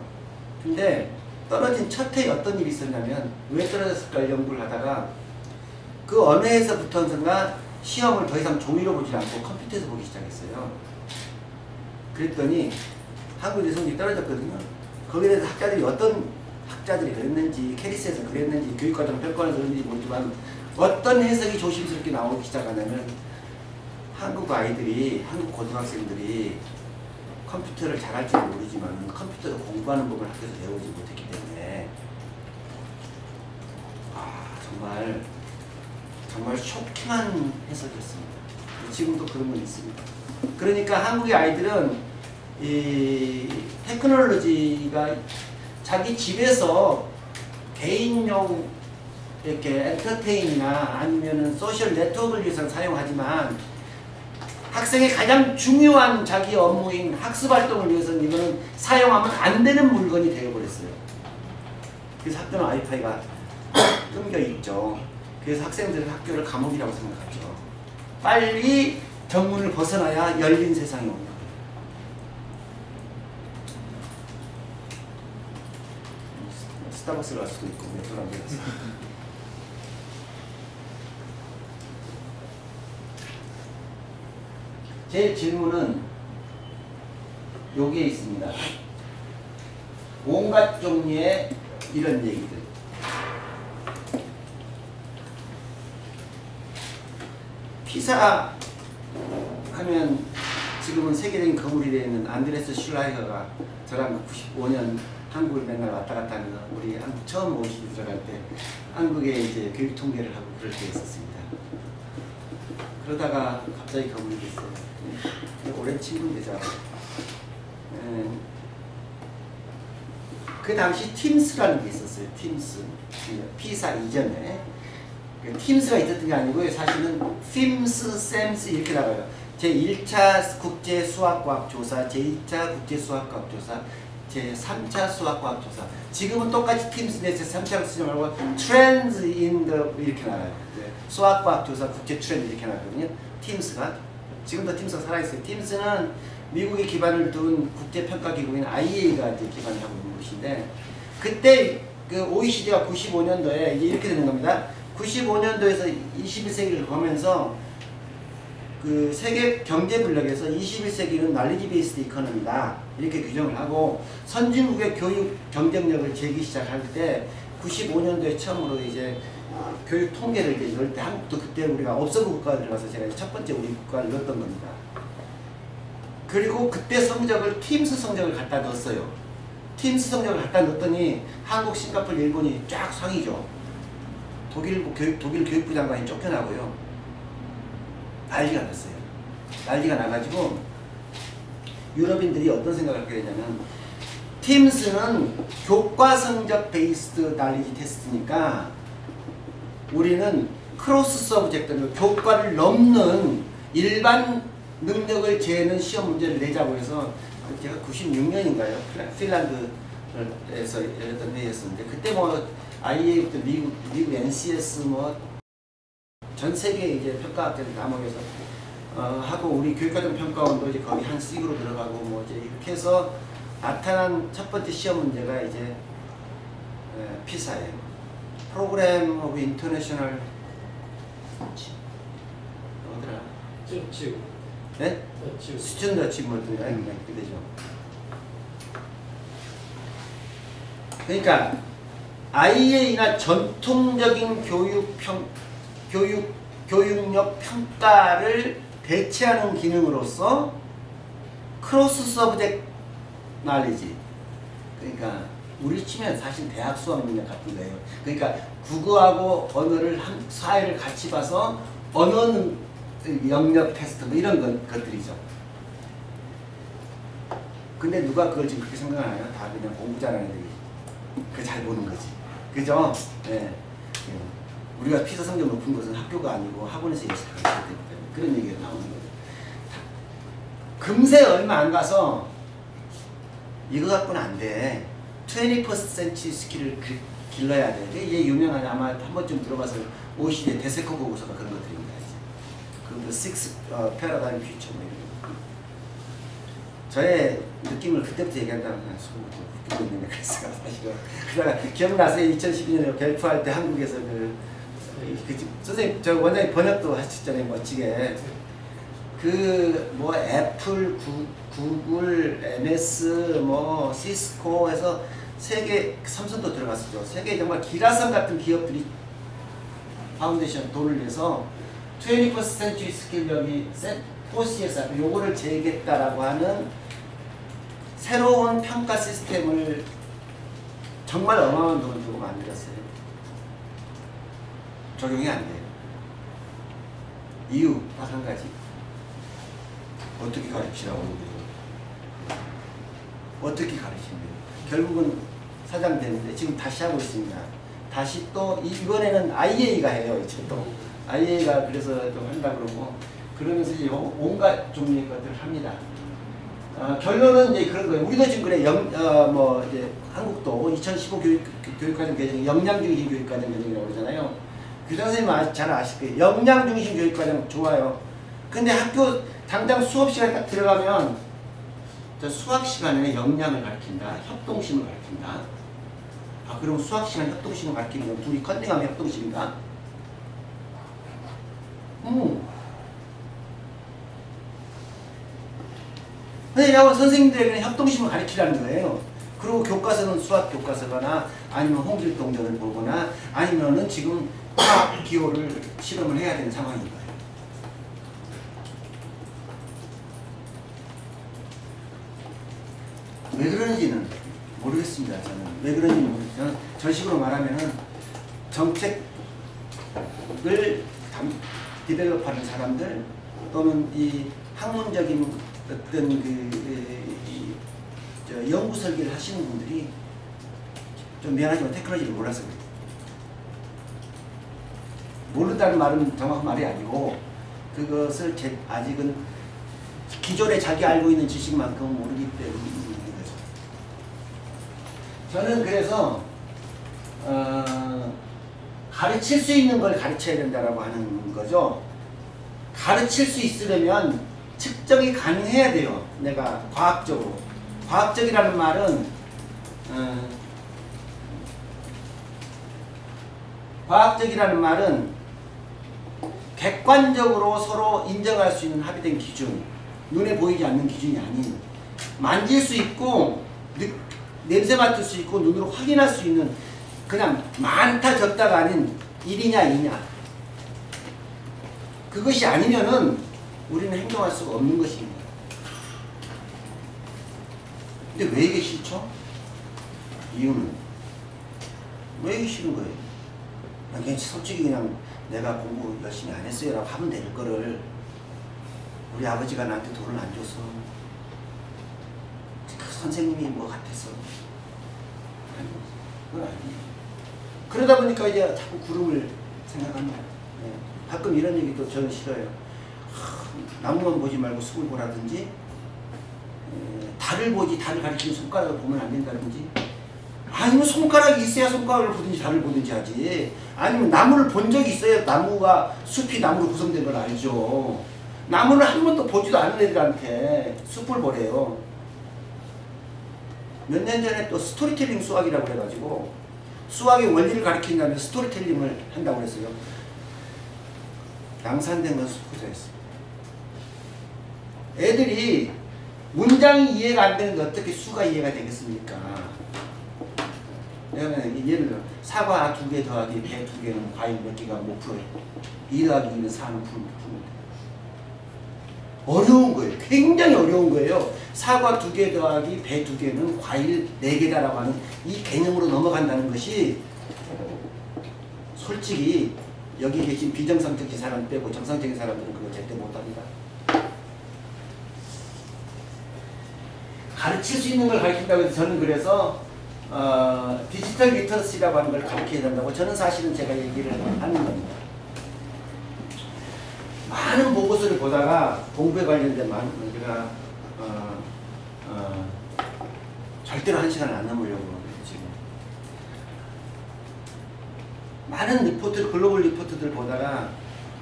근데 떨어진 첫 해에 어떤 일이 있었냐면, 왜 떨어졌을까 연구를 하다가 그 어느 해에서부터인가 시험을 더 이상 종이로 보지 않고 컴퓨터에서 보기 시작했어요. 그랬더니 한국의 성적이 떨어졌거든요. 거기에 대해서 어떤 학자들이 그랬는지, 캐리스에서 그랬는지, 교육과정 평가에서 그랬는지 모르지만 어떤 해석이 조심스럽게 나오기 시작하냐면, 한국 아이들이, 한국 고등학생들이 컴퓨터를 잘할지는 모르지만 컴퓨터로 공부하는 법을 학교에서 배우지 못했기 때문에 정말 쇼킹한 해석이었습니다. 지금도 그런 건 있습니다. 그러니까 한국의 아이들은 이 테크놀로지가 자기 집에서 개인용 이렇게 엔터테인이나 아니면은 소셜 네트워크를 위해서 사용하지만, 학생의 가장 중요한 자기 업무인 학습 활동을 위해서는 이거는 사용하면 안 되는 물건이 되어버렸어요. 그래서 학교는 와이파이가 끊겨 있죠. 그래서 학생들은 학교를 감옥이라고 생각하죠. 빨리 정문을 벗어나야 열린 세상이 옵니다. 스타벅스를 갈 수도 있고 메트로를 가서. 제 질문은 여기에 있습니다. 온갖 종류의 이런 얘기들. 피사 하면 지금은 세계적인 거물이 되어 있는 안드레스 슐라이거가 저랑 95년 한국을 맨날 왔다 갔다 하면서 우리 한국 처음 OECD 들어갈 때 한국에 이제 교육 통계를 하고 그럴 때 있었습니다. 그러다가 갑자기 거물이 됐어요. 오랜 친구인데죠. 그 당시 팀스라는 게 있었어요. 팀스. 피사 이전에. 팀스가 있었던 게 아니고요. 사실은 PIMS, SAMS 이렇게 나가요. 제1차 국제수학과학조사, 제2차 국제수학과학조사, 제3차 수학과학조사. 지금은 똑같이 팀스인데 제3차 쓰지 말고 Trends in the 이렇게 나가요. 수학과학조사, 국제 트렌드 이렇게 나거든요. 팀스가. 지금도 팀스가 살아있어요. 팀스는 미국에 기반을 둔 국제평가기구인 IEA가 이제 기반을 하고 있는 곳인데, 그때 그 OECD가 95년도에 이제 이렇게 되는 겁니다. 95년도에서 21세기를 보면서 그 세계 경제 분력에서 21세기는 날리지 베이스드 이코노미다 이렇게 규정을 하고, 선진국의 교육 경쟁력을 재기 시작할 때 95년도에 처음으로 이제 교육 통계를 이제 넣을 때, 한국도 그때 우리가 업서브 국가가 들어가서 제가 첫 번째 우리 국가를 넣었던 겁니다. 그리고 그때 성적을 팀스 성적을 갖다 넣었어요. 팀스 성적을 갖다 넣었더니 한국, 싱가포르, 일본이 쫙 상위죠. 독일 교육부 장관이 쫓겨나고요. 난리가 났어요. 난리가 나가지고 유럽인들이 어떤 생각을 하게 되냐면, 팀스는 교과 성적 베이스드 날리지 테스트니까 우리는 크로스 서브젝트, 교과를 넘는 일반 능력을 재는 시험 문제를 내자고 해서, 제가 96년인가요? 핀란드에서 열렸던 회의였었는데, 그때 뭐 IEA부터 미국 NCS 뭐 전 세계 이제 평가학자들 다 모여서 하고, 우리 교육과정 평가원도 이제 거기 한 씩으로 들어가고 뭐 이제 이렇게 해서 나타난 첫 번째 시험 문제가 이제 피사예요. 프로그램 오브 인터내셔널 어디라?
찌우.
네? 스튜던트 어치브먼트 그대죠. 그러니까 IEA나 전통적인 교육력 평가를 대체하는 기능으로서 크로스 서브젝트 날리지, 그러니까 우리 치면 사실 대학 수학 능력 같은 거예요. 그러니까 국어하고 언어를 한 사회를 같이 봐서 언어 영역 테스트 뭐 이런 것들이죠. 근데 누가 그걸 지금 그렇게 생각하나요? 다 그냥 공부 잘하는 애들이 그 잘 보는 거지, 그죠? 네. 우리가 피사 성적 높은 것은 학교가 아니고 학원에서 열심히 가르치기 때문에 그런 얘기가 나오는 거죠. 금세 얼마 안 가서 이거 갖고는 안 돼. 21st century 스킬을 길러야 돼. 이게 유명한, 아마 한 번쯤 들어봐서 OECD 대세코 보고서가 그런 것들입니다. 그 Six Paradigm Future 뭐 이런 거. 저의 느낌을 그때부터 얘기한다면 속으로 웃기고 있는데, 그랬어요 사실은. 그러다가 기억나세요? 2012년에 벨프할 때 한국에서 선생님, 저 원장님 번역도 하셨잖아요, 멋지게. 그 뭐 애플, 구글, MS, 뭐 시스코 해서 세계, 삼성도 들어갔었죠. 세계 정말 기라성 같은 기업들이 파운데이션 돈을 내서 21st century 스킬 여기 OCS 요거를 제겠다라고 하는 새로운 평가 시스템을 정말 어마어마한 돈을 주고 만들었어요. 적용이 안 돼요. 이유 딱 한 가지. 어떻게 가르치라고 그래요? 어떻게 가르치는데요? 결국은 사장 되는데 지금 다시 하고 있습니다. 다시 또 이번에는 IEA가 해요. 이제 또 IEA가 그래서 좀 한다 그러고, 그러면서 이제 온갖 종류의 것들을 합니다. 결론은 이제 그런 거예요. 우리도 지금 그래. 뭐 이제 한국도 2015 교육과정 개정이 역량 중심 교육과정 개정이라고 그러잖아요. 교장 선생님 잘 아실 거예요. 역량 중심 교육과정 좋아요. 근데 학교 당장 수업 시간에 딱 들어가면 저 수학 시간에 역량을 가르친다, 협동심을 가르친다. 그럼 수학 시간 협동심을 가르치는 건 둘이 컨닝하면 협동심인가? 선생님들에게는 협동심을 가르치라는 거예요. 그리고 교과서는 수학 교과서거나 아니면 홍길동전을 보거나 아니면은 지금 화학 기호를 실험을 해야 되는 상황인 거예요. 왜 그런지는 모르겠어요. 모르겠습니다. 저는 왜 그런지 모르겠어요. 저는 식으로 말하면은 정책을 디벨롭하는 사람들 또는 이 학문적인 어떤 연구 설계를 하시는 분들이 좀 미안하지만 테크놀로지를 몰라서 그래요. 모른다는 말은 정확한 말이 아니고 그것을 아직은 기존에 자기 알고 있는 지식만큼 모르기 때문에 있는 거죠. 저는 그래서 가르칠 수 있는 걸 가르쳐야 된다라고 하는 거죠. 가르칠 수 있으려면 측정이 가능해야 돼요. 내가 과학적으로. 과학적이라는 말은 과학적이라는 말은 객관적으로 서로 인정할 수 있는 합의된 기준, 눈에 보이지 않는 기준이 아닌 만질 수 있고 냄새 맡을 수 있고 눈으로 확인할 수 있는 그냥 많다 적다가 아닌 1이냐 2냐 그것이 아니면은 우리는 행동할 수가 없는 것입니다. 근데 왜 이게 싫죠? 이유는 왜 이게 싫은 거예요? 그냥 솔직히 그냥 내가 공부 열심히 안 했어요 라고 하면 될 거를 우리 아버지가 나한테 돈을 안 줘서 그 선생님이 뭐 같아서 아니, 그건 아니에요. 그러다 보니까 이제 자꾸 구름을 생각합니다. 네. 가끔 이런 얘기도 저는 싫어요. 나무만 보지 말고 숲을 보라든지 달을 보지 달을 가리키는 손가락을 보면 안 된다든지 아니면 손가락이 있어야 손가락을 보든지 달을 보든지 하지 아니면 나무를 본 적이 있어야 나무가 숲이 나무로 구성된 걸 알죠. 나무를 한 번도 보지도 않은 애들한테 숲을 보래요. 몇 년 전에 또 스토리텔링 수학이라고 그래가지고 수학의 원리를 가르친다면 스토리텔링을 한다고 그랬어요. 양산된 건 숲구조였어요. 애들이 문장이 이해가 안 되는데 어떻게 수가 이해가 되겠습니까? 예를 들어 사과 2개 더하기 배 2개는 과일 몇 개가 몇 프로예요? 2 더하기 2는 4는 풀면 어려운 거예요. 굉장히 어려운 거예요. 사과 2개 더하기 배 2개는 과일 4개다라고 하는 이 개념으로 넘어간다는 것이 솔직히 여기 계신 비정상적인 사람 빼고 정상적인 사람들은 그거 절대 못합니다. 가르칠 수 있는 걸 가르친다고 해서 저는 그래서 디지털 리터러시라고 하는 걸 가르쳐야 된다고 저는 사실은 제가 얘기를 하는 겁니다. 많은 보고서를 보다가 공부에 관련된 많은 제가 절대로 1시간 안 넘으려고 지금 많은 리포트 글로벌 리포트들 보다가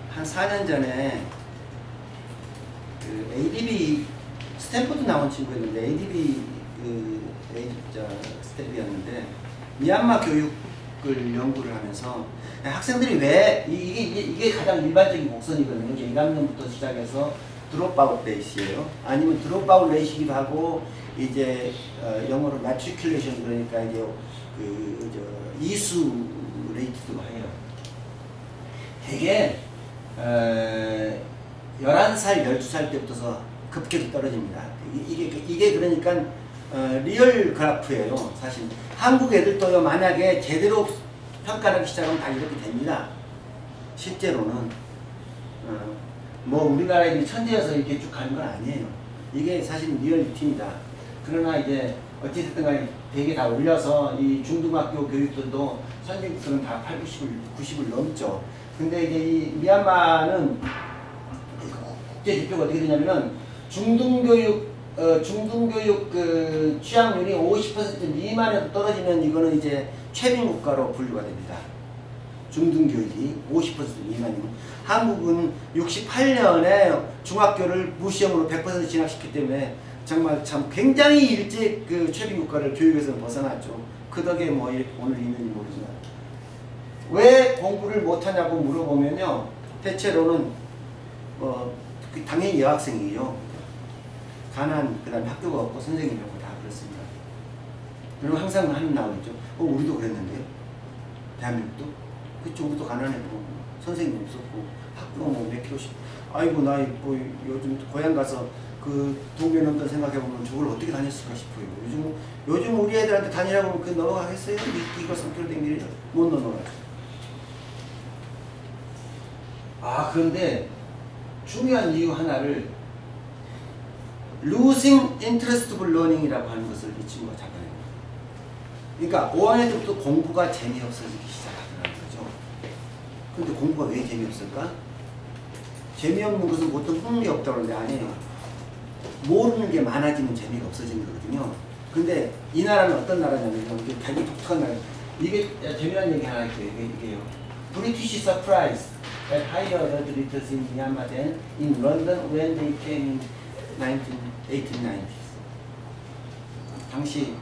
한 4년 전에 그 ADB 스탠포드 나온 친구였는데 ADB 스텝이었는데 미얀마 교육을 연구를 하면서 학생들이 왜 이게 가장 일반적인 곡선이거든요. 1학년부터 시작해서 드롭아웃 레이시예요. 아니면 드롭아웃 레이시기도 하고 이제 영어로 마트리큘레이션 그러니까 이제 이수 레이트도 해요. 되게 11살, 12살 때부터 급격히 떨어집니다. 이게 그러니까 리얼 그래프예요. 사실 한국 애들도요 만약에 제대로 평가하기 시작하면 다 이렇게 됩니다. 실제로는 뭐 우리나라 애들이 천재여서 이렇게 쭉 가는 건 아니에요. 이게 사실 리얼리티입니다. 그러나 이제 어찌됐든 간에 되게 다 올려서 이 중등학교 교육들도 선진국들은 다 90을 넘죠. 근데 이제 이 미얀마는 국제 지표가 어떻게 되냐면은 중등교육 그 취학률이 50% 미만에도 떨어지면 이거는 이제 최빈국가로 분류가 됩니다. 중등교육이 50% 미만이면 한국은 68년에 중학교를 무시형으로 100% 진학시켰기 때문에 정말 참 굉장히 일찍 그 최빈국가를 교육에서 벗어났죠. 그 덕에 뭐 이렇게 오늘 있는지 모르지만 왜 공부를 못하냐고 물어보면요 대체로는 당연히 여학생이에요. 가난, 그 다음에 학교가 없고 선생님이 없고 다 그렇습니다. 그리고 항상 하는 나오겠죠. 우리도 그랬는데요. 대한민국도. 그쵸, 우리도 가난했고, 선생님 없었고, 학교가 뭐 몇 킬로씩. 아이고, 나 뭐 요즘 고향 가서 그 동네 런던 생각해보면 저걸 어떻게 다녔을까 싶어요. 요즘 우리 애들한테 다니라고 하면 그 넘어가겠어요? 이거 성격을 댕기려 못 넘어가죠. 그런데 중요한 이유 하나를 losing interestable learning이라고 하는 것을 이 친구가 잡아내는 거예요. 그러니까 5학년 때부터 공부가 재미없어지기 시작하더라는 거죠. 근데 공부가 왜 재미없을까? 재미없는 것은 보통 흥미 없다고 하는데 아니에요. 모르는 게 많아지면 재미가 없어지는 거거든요. 근데 이 나라는 어떤 나라냐면요. 이게 되게 독특한 나라예요. 이게 재미난 얘기 하나 할게요. 이게요. British surprised at higher adult literacy in Myanmar than in London when they came in 1890s. 당시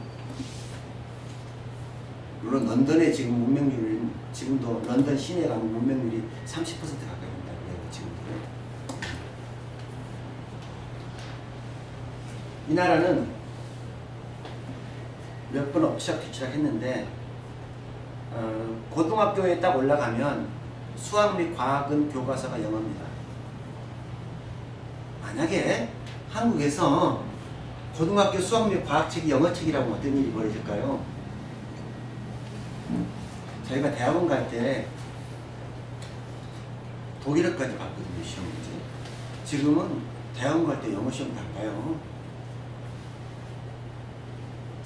물론 런던의 지금 문맹률은 지금도 런던 시내 가면 문맹률이 30% 가까이 된다고 해요. 지금도. 이 나라는 몇 번 엎치락뒤치락 했는데 고등학교에 딱 올라가면 수학 및 과학은 교과서가 영어입니다. 만약에 한국에서 고등학교 수학 및 과학책이 영어책이라면 어떤 일이 벌어질까요? 저희가 대학원 갈 때 독일어까지 봤거든요, 시험 문제. 지금은 대학원 갈 때 영어 시험도 안 봐요.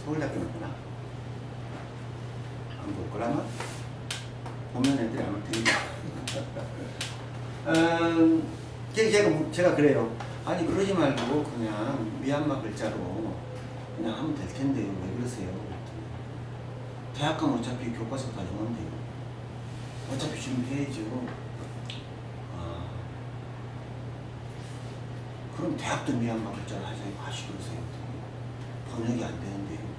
서울대학교는 보나? 안 볼 거라면? 보면 애들이 안 올 테니까. 제가 그래요. 아니, 그러지 말고 그냥 미얀마 글자로 그냥 하면 될 텐데요. 왜 그러세요? 대학 가면 어차피 교과서 다 영어인데요. 어차피 준비해야죠. 그럼 대학도 미얀마 글자를 하자고 하시면서요. 번역이 안 되는데요.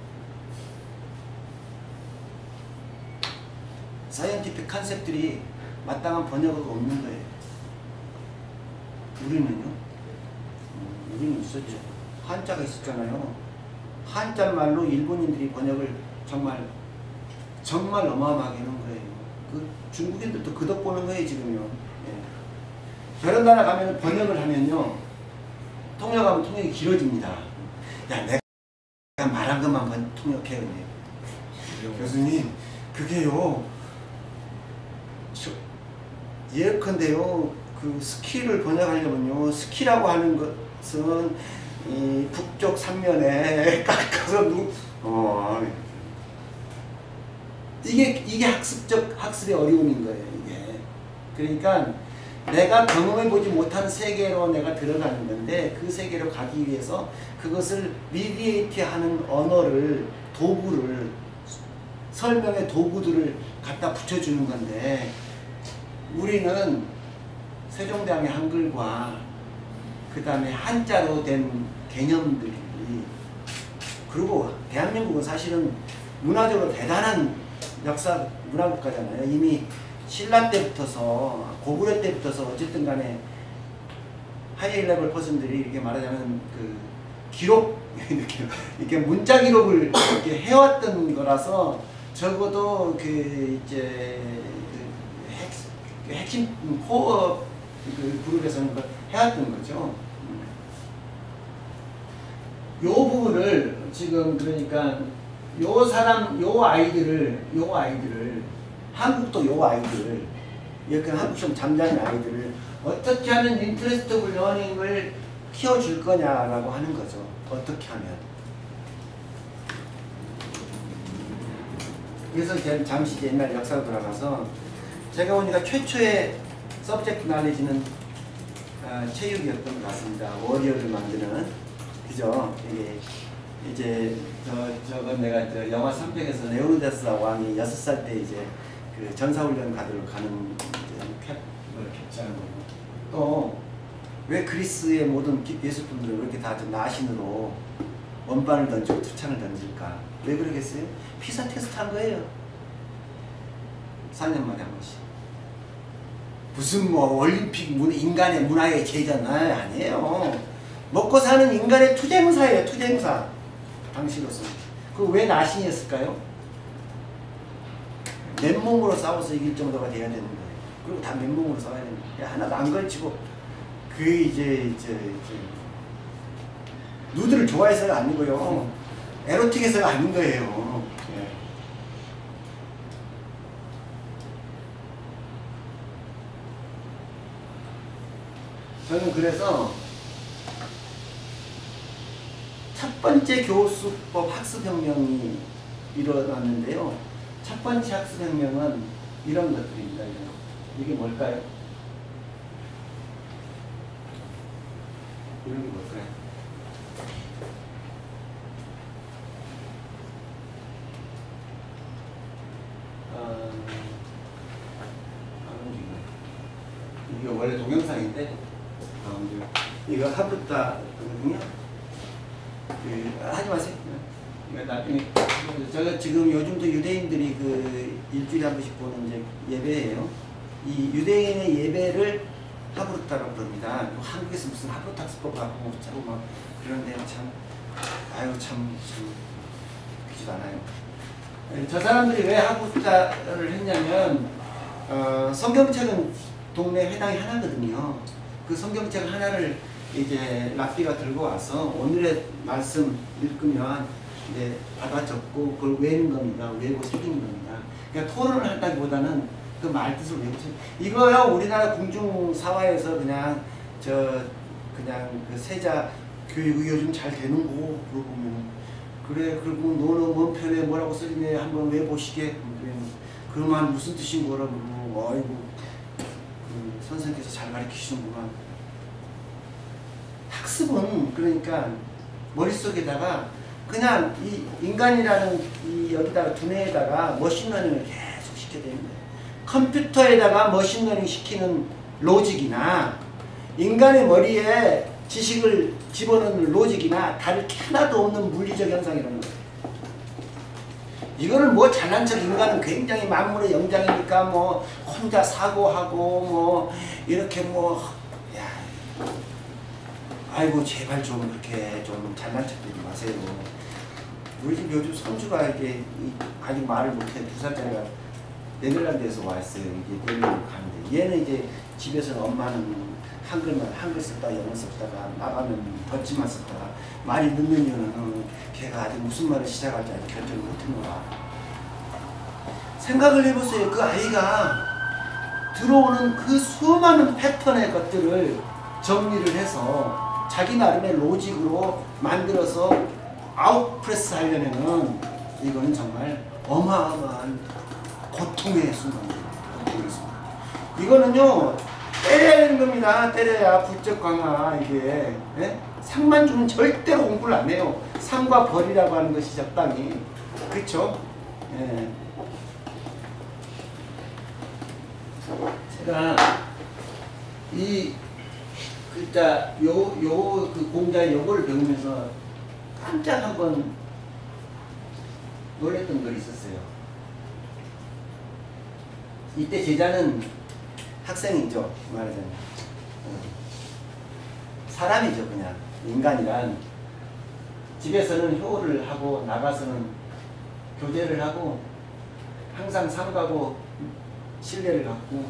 사이언티픽 컨셉들이 마땅한 번역어가 없는 거예요. 우리는요? 우리는 있었죠. 한자가 있었잖아요. 한자말로 일본인들이 번역을 정말 어마어마하게 해놓은 거예요. 그 중국인들도 그 덕 보는 거예요, 지금요. 예. 다른 나라 가면 번역을 하면요. 통역하면 통역이 길어집니다. 야, 내가 말한 것만 통역해요. 교수님, 그게요. 예컨대요. 그 스키를 번역하려면요. 스키라고 하는 것은 이 북쪽 삼면에 깎아서 이게 학습의 어려움인 거예요. 이게. 그러니까 내가 경험해보지 못한 세계로 내가 들어가는 건데 그 세계로 가기 위해서 그것을 미디에이트하는 언어를 도구를 설명의 도구들을 갖다 붙여주는 건데 우리는 세종대왕의 한글과 그 다음에 한자로 된 개념들이 그리고 대한민국은 사실은 문화적으로 대단한 역사 문화국가잖아요. 이미 신라 때부터서 고구려 때부터서 어쨌든 간에 하이어 레벨 퍼슨들이 이렇게 말하자면 그 기록 이렇게 문자 기록을 이렇게 해왔던 거라서 적어도 그 이제 핵심 코어 그 그룹에서는 해왔던 거죠. 요 부분을 지금 그러니까 요 아이들을 한국도 요 아이들을 이렇게 한국 좀 잠자는 아이들을 어떻게 하면 인트레스트블 러닝을 키워줄 거냐라고 하는 거죠. 어떻게 하면. 그래서 제가 잠시 옛날 역사로 돌아가서 제가 보니까 최초의 서브젝트 날리지는 체육이었던 것 같습니다. 워리어를 만드는 그죠? 이게 이제 저건 내가 영화 300에서 레오니다스 왕이 6살 때 이제 그 전사훈련 가도록 가는 캡을 캡처하는 거고 또 왜 그리스의 모든 예술품들을 왜 이렇게 다 나신으로 원반을 던지고 투창을 던질까? 왜 그러겠어요? 피사 테스트 한 거예요. 4년 만에 한 번씩. 무슨 뭐 올림픽 인간의 문화의 제전 아니에요. 먹고 사는 인간의 투쟁사예요. 투쟁사. 당시로서. 그 왜 나신이었을까요? 맨몸으로 싸워서 이길 정도가 돼야 되는 거예요. 그리고 다 맨몸으로 싸워야 되는 거예요. 하나도 안 걸치고 그 이제 누드를 좋아해서가 아니고요. 에로틱해서가 아닌 거예요. 예. 저는 그래서 첫 번째 교수법 학습혁명이 일어났는데요. 첫 번째 학습혁명은 이런 것들입니다. 이게 뭘까요? 이런 게 뭘까요? 이게 원래 동영상인데 이거 하부다거든요. 하지 마세요. 이거 나중에 제가 지금 요즘도 유대인들이 그 일주일에 한 번씩 보는 이제 예배예요. 이 유대인의 예배를 하브루타라고 그럽니다. 한국에서 무슨 하브루타 학습법 하고 자고 막 그러는데 참 그렇지도 않아요. 저 사람들이 왜 하브루타를 했냐면 성경책은 동네 회당이 하나거든요. 그 성경책 하나를 이제 랍비가 들고 와서 오늘의 말씀 읽으면 이제 받아 적고 그걸 외우는 겁니다. 외우고 새기는 겁니다. 그러니까 토론을 한다기보다는 그 말 뜻을 외우죠. 이거요 우리나라 궁중사화에서 그냥 그 세자 교육이 요즘 잘 되는 거고 물어보면 그래 그리고 너는 뭔 편에 뭐라고 쓰리네 한번 외워보시게 그러면 무슨 뜻인 거라 그러고 아이고 그 선생님께서 잘 가르치시는구만. 학습은 그러니까 머릿속에다가 그냥 이 인간이라는 이 여기다가 두뇌에다가 머신러닝을 계속 시켜야 되는 거예요. 컴퓨터에다가 머신러닝 시키는 로직이나 인간의 머리에 지식을 집어넣는 로직이나 다를 게 하나도 없는 물리적 현상이라는 거예요. 이거를 뭐 잘난 척 인간은 굉장히 만물의 영장이니까 뭐 혼자 사고하고 뭐 이렇게 뭐 야, 아이고 제발 좀 그렇게 좀 잘난 척 되지 마세요. 우리 집 요즘 손주가 이게 아직 말을 못해 2살짜리가 네덜란드에서 왔어요. 이게 네덜란드 가는데 얘는 이제 집에서는 엄마는 한글 썼다가 영어 썼다가 나가면 덧지만 썼다가 말이 늦는 이유는 걔가 아직 무슨 말을 시작할지 아직 결정을 못한 거야. 생각을 해보세요. 그 아이가 들어오는 그 수많은 패턴의 것들을 정리를 해서 자기 나름의 로직으로 만들어서 아웃프레스 하려면은 이거는 정말 어마어마한 고통의 순간입니다. 고통의 순간. 이거는요 때려야 되는 겁니다. 때려야 부적 강화 이게 예? 상만 주면 절대로 공부를 안 해요. 상과 벌이라고 하는 것이 적당히 그렇죠? 예. 제가 이 글자 그 공자의 요거를 배우면서 깜짝 한번 놀랬던 글이 있었어요. 이때 제자는 학생이죠. 말하자면 사람이죠. 그냥 인간이란 집에서는 효를 하고 나가서는 교제를 하고 항상 상가고 신뢰를 갖고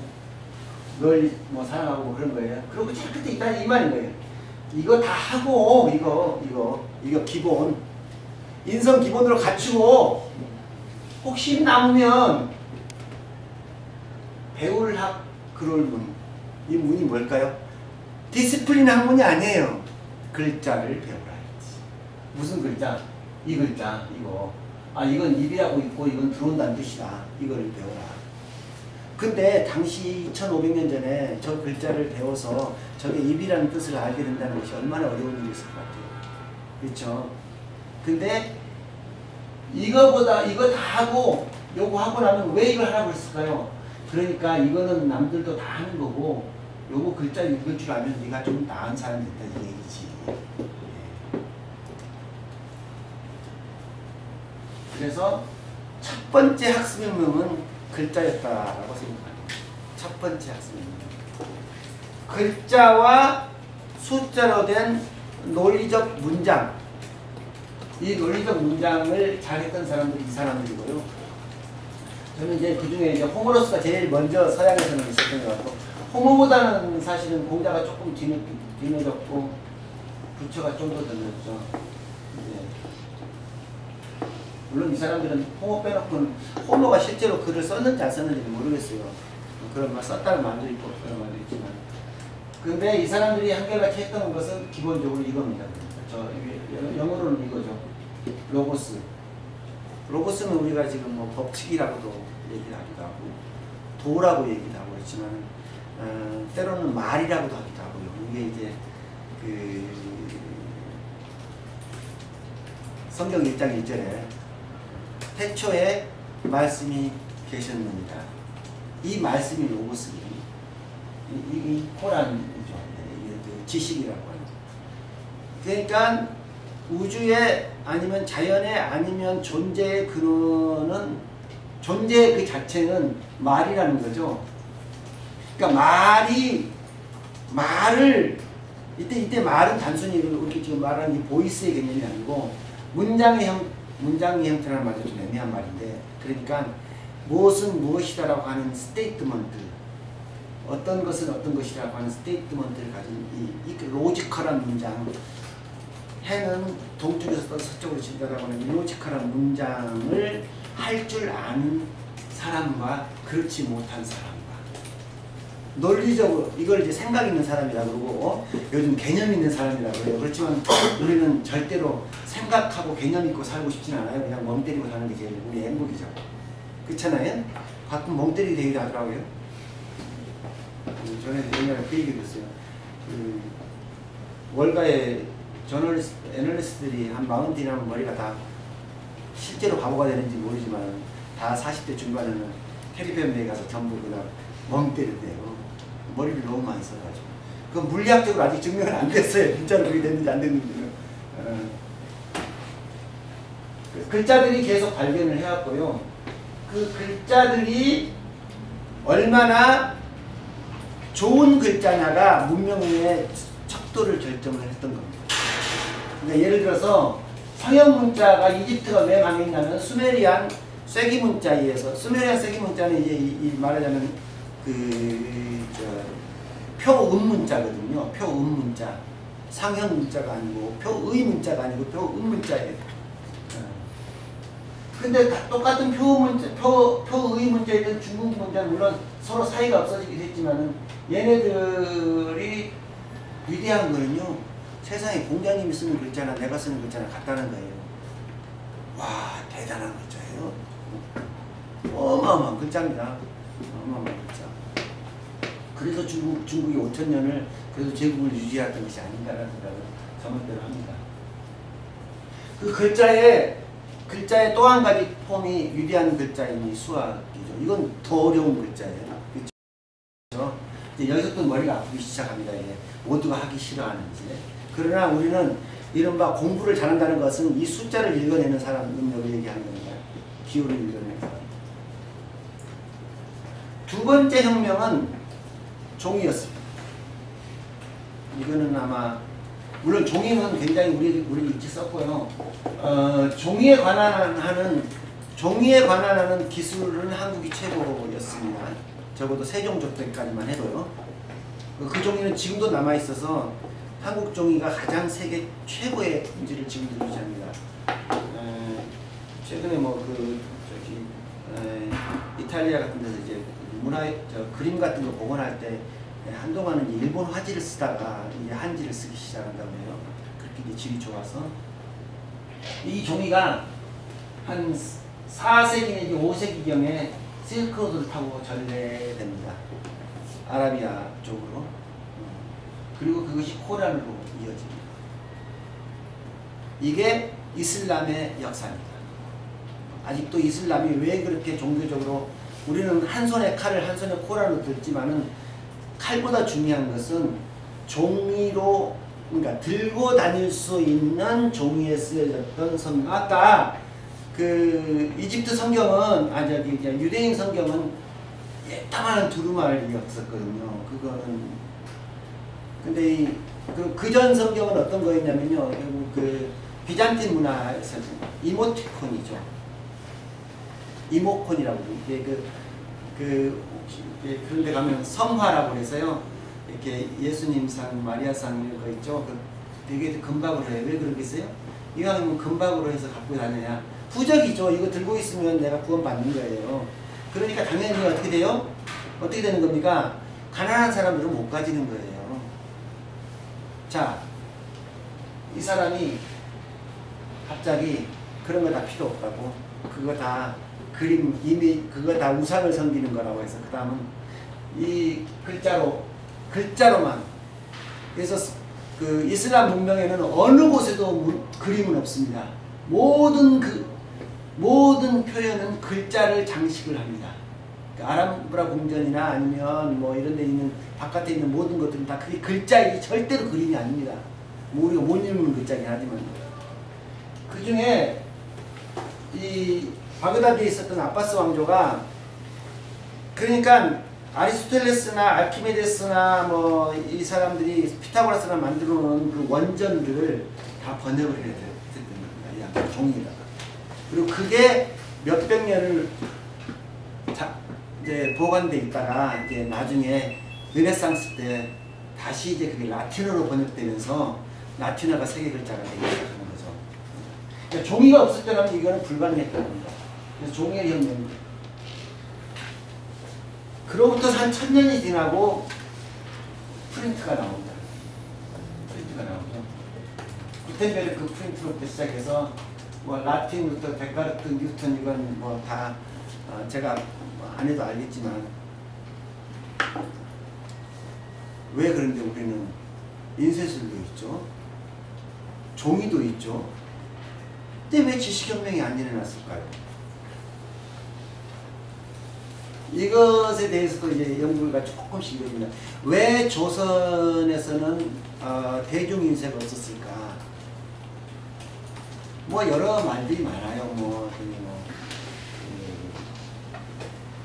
널 뭐 사랑하고 그런 거예요. 그리고 제일 끝에 있다는 이 말인 거예요. 이거 다 하고 이거 기본 인성 기본으로 갖추고 혹시 남으면 배울 학 그럴 문. 이 문이 뭘까요? 디스플린 학문이 아니에요. 글자를 배우라 했지. 무슨 글자? 이 글자 이거. 아 이건 입이라고 있고 이건 들어온다는 뜻이다. 이거를 배워라. 근데 당시 2500년 전에 저 글자를 배워서 저게 입이라는 뜻을 알게 된다는 것이 얼마나 어려운 일이었을 것 같아요. 그렇죠? 근데 이거보다 이거 다 하고 요거 하고 나면 왜 이걸 하라고 했을까요? 그러니까 이거는 남들도 다 하는 거고 요거 글자 읽을 줄 알면 네가 좀 나은 사람이 됐다 이 얘기지. 그래서 첫 번째 학습혁명은 글자였다라고 생각합니다. 첫 번째 학습혁명. 글자와 숫자로 된 논리적 문장. 이 논리적 문장을 잘했던 사람들이 이 사람들이고요. 저는 이제 그 중에 이제 호모로스가 제일 먼저 서양에서는 있었던 것 같고, 호모보다는 사실은 공자가 조금 뒤늦었고, 부처가 좀 더 늦었죠. 네. 물론 이 사람들은 호모 빼놓고는 호모가 실제로 글을 썼는지 안 썼는지는 모르겠어요. 그런 말 썼다는 말도 있고 그런 말도 있지만, 근데 이 사람들이 한결같이 했던 것은 기본적으로 이겁니다. 저 영어로는 이거죠. 로고스. 로고스는 우리가 지금 뭐 법칙이라고도 얘기를 하기도 하고 도라고 얘기도 하고 그렇지만 때로는 말이라고도 하기도 하고요. 이게 이제 그 성경 1장 1절에 태초에 말씀이 계셨느니라. 이 말씀이 로고스니 이 코란이죠. 그 지식이라고 하는. 그러니까 우주의 아니면 자연의 아니면 존재의 근원은 존재의 그 자체는 말이라는 거죠. 그러니까 말을 이때 말은 단순히 이렇게 지금 말하는 이 보이스의 개념이 아니고 문장의 형태라는 말도 좀 애매한 말인데, 그러니까 무엇은 무엇이다라고 하는 스테이트먼트, 어떤 것은 어떤 것이라고 하는 스테이트먼트를 가진 이 로지컬한 문장, 해는 동쪽에서 서쪽으로 진다라고 하는 이 로지컬한 문장을 할 줄 아는 사람과 그렇지 못한 사람과, 논리적으로 이걸 이제 생각 있는 사람이라고 그러고 요즘 개념 있는 사람이라고 그래요. 그렇지만 우리는 절대로 생각하고 개념 있고 살고 싶지는 않아요. 그냥 멍 때리고 사는 게 제일 우리의 행복이죠. 그렇잖아요? 가끔 멍 때리게 되기도 하더라고요. 전에 옛날에 그 얘기 됐어요. 그 월가의 애널리스트들이 한 40이면 머리가 다 실제로 바보가 되는지 모르지만 다 40대 중반에는 캐리비안에 가서 전부 그냥 멍 때린대요. 머리를 너무 많이 써가지고. 그건 물리학적으로 아직 증명은 안 됐어요. 진짜로 그게 됐는지 안 됐는지는. 글자들이 계속 발견을 해왔고요. 그 글자들이 얼마나 좋은 글자냐가 문명의 척도를 결정을 했던 겁니다. 그러니까 예를 들어서 서양 문자가 이집트가 왜 망했냐면 수메리안 쐐기 문자에 의해서, 수메리안 쐐기 문자는 이제 이 말하자면 표음 문자거든요. 표음 문자. 상형 문자가 아니고 표의 문자가 아니고 표음 문자예요. 근데 똑같은 표의 문자이든 중국 문자는 물론 서로 사이가 없어지긴 했지만은 얘네들이 위대한 거는요, 세상에 공자님이 쓰는 글자나 내가 쓰는 글자나 같다는 거예요. 와, 대단한 글자예요. 어마어마한 글자입니다. 어마어마한 글자. 그래서 중국이 5,000년을 그래도 제국을 유지했던 것이 아닌가라는 생각을 저만대로 합니다. 그 글자의 또 한 가지 폼이 위대한 글자인 이 수학이죠. 이건 더 어려운 글자예요. 그렇죠? 이제 여기서부터 머리가 아프기 시작합니다. 이게 모두가 하기 싫어하는지. 그러나 우리는 이른바 공부를 잘한다는 것은 이 숫자를 읽어내는 사람 능력을 얘기하는 겁니다. 기호를 읽어내는 사람. 두 번째 혁명은 종이였습니다. 이거는 아마 물론 종이는 굉장히 우리 일찍 썼고요. 종이에 관한 하는 기술은 한국이 최고였습니다. 적어도 세종조 때까지만 해도요. 그 종이는 지금도 남아 있어서 한국 종이가 가장 세계 최고의 품질을 지금도 유지합니다. 최근에 이탈리아 같은 데서 이제 그림 같은 거 복원할 때 한동안은 일본 화지를 쓰다가 이제 한지를 쓰기 시작한다고 해요. 그렇게 이제 질이 좋아서. 이 종이가 한 4세기 내지 5세기경에 실크로드를 타고 전래됩니다. 아라비아 쪽으로. 그리고 그것이 코란으로 이어집니다. 이게 이슬람의 역사입니다. 아직도 이슬람이 왜 그렇게 종교적으로, 우리는 한 손에 칼을 한 손에 코란으로 들지만은 칼보다 중요한 것은 종이로, 그러니까 들고 다닐 수 있는 종이에 쓰여졌던 성경. 아까 그 이집트 성경은, 유대인 성경은 예타만한 두루마리였었거든요. 그거는. 근데 그전 성경은 어떤 거였냐면요. 그 비잔틴 문화에서 이모티콘이죠. 이모콘이라고. 이게 그런데 가면 성화라고 해서요. 이렇게 예수님상, 마리아상 이런 거 있죠. 베개도 금박으로 해요. 왜 그러겠어요? 이왕이면 금박으로 해서 갖고 다녀야 부적이죠. 이거 들고 있으면 내가 구원받는 거예요. 그러니까 당연히 어떻게 돼요? 어떻게 되는 겁니까? 가난한 사람들은 못 가지는 거예요. 자, 이 사람이 갑자기 그런 거 다 필요 없다고, 그거 다 그림, 이미 그거 다 우상을 섬기는 거라고 해서 그 다음은 이 글자로만. 그래서 그 이슬람 문명에는 어느 곳에도 그림은 없습니다. 모든 표현은 글자를 장식을 합니다. 그러니까 아람브라 궁전이나 아니면 뭐 이런 데 있는 바깥에 있는 모든 것들은 다 그게 글자이지 절대로 그림이 아닙니다. 뭐 우리가 못 읽는 글자긴 하지만. 그 중에 이 바그다드에 있었던 아바스 왕조가, 그러니까 아리스토텔레스나 알키메데스나 뭐 이 사람들이 피타고라스나 만들어 놓은 그 원전들을 다 번역을 해야 됐던 겁니다. 이 종이에다가. 그리고 그게 몇백 년을 이제 보관돼 있다가 이제 나중에 르네상스 때 다시 이제 그게 라틴어로 번역되면서 라틴어가 세계 글자가 되기 시작하는 거죠. 그러니까 종이가 없을 때라면 이거는 불가능했던 겁니다. 그래서 종이의 혁명입니다. 그로부터 한 1000년이 지나고 프린트가 나옵니다. 프린트가 나오죠. 구텐베르크 프린트로부터 시작해서 뭐 라틴부터 데카르트, 뉴턴 이건 뭐 다 제가 안 해도 알겠지만, 왜 그런데 우리는 인쇄술도 있죠. 종이도 있죠. 근데 왜 지식혁명이 안 일어났을까요? 이것에 대해서도 이제 연구가 조금씩 이루어집니다. 왜 조선에서는 대중인쇄가 없었을까? 뭐 여러 말들이 많아요.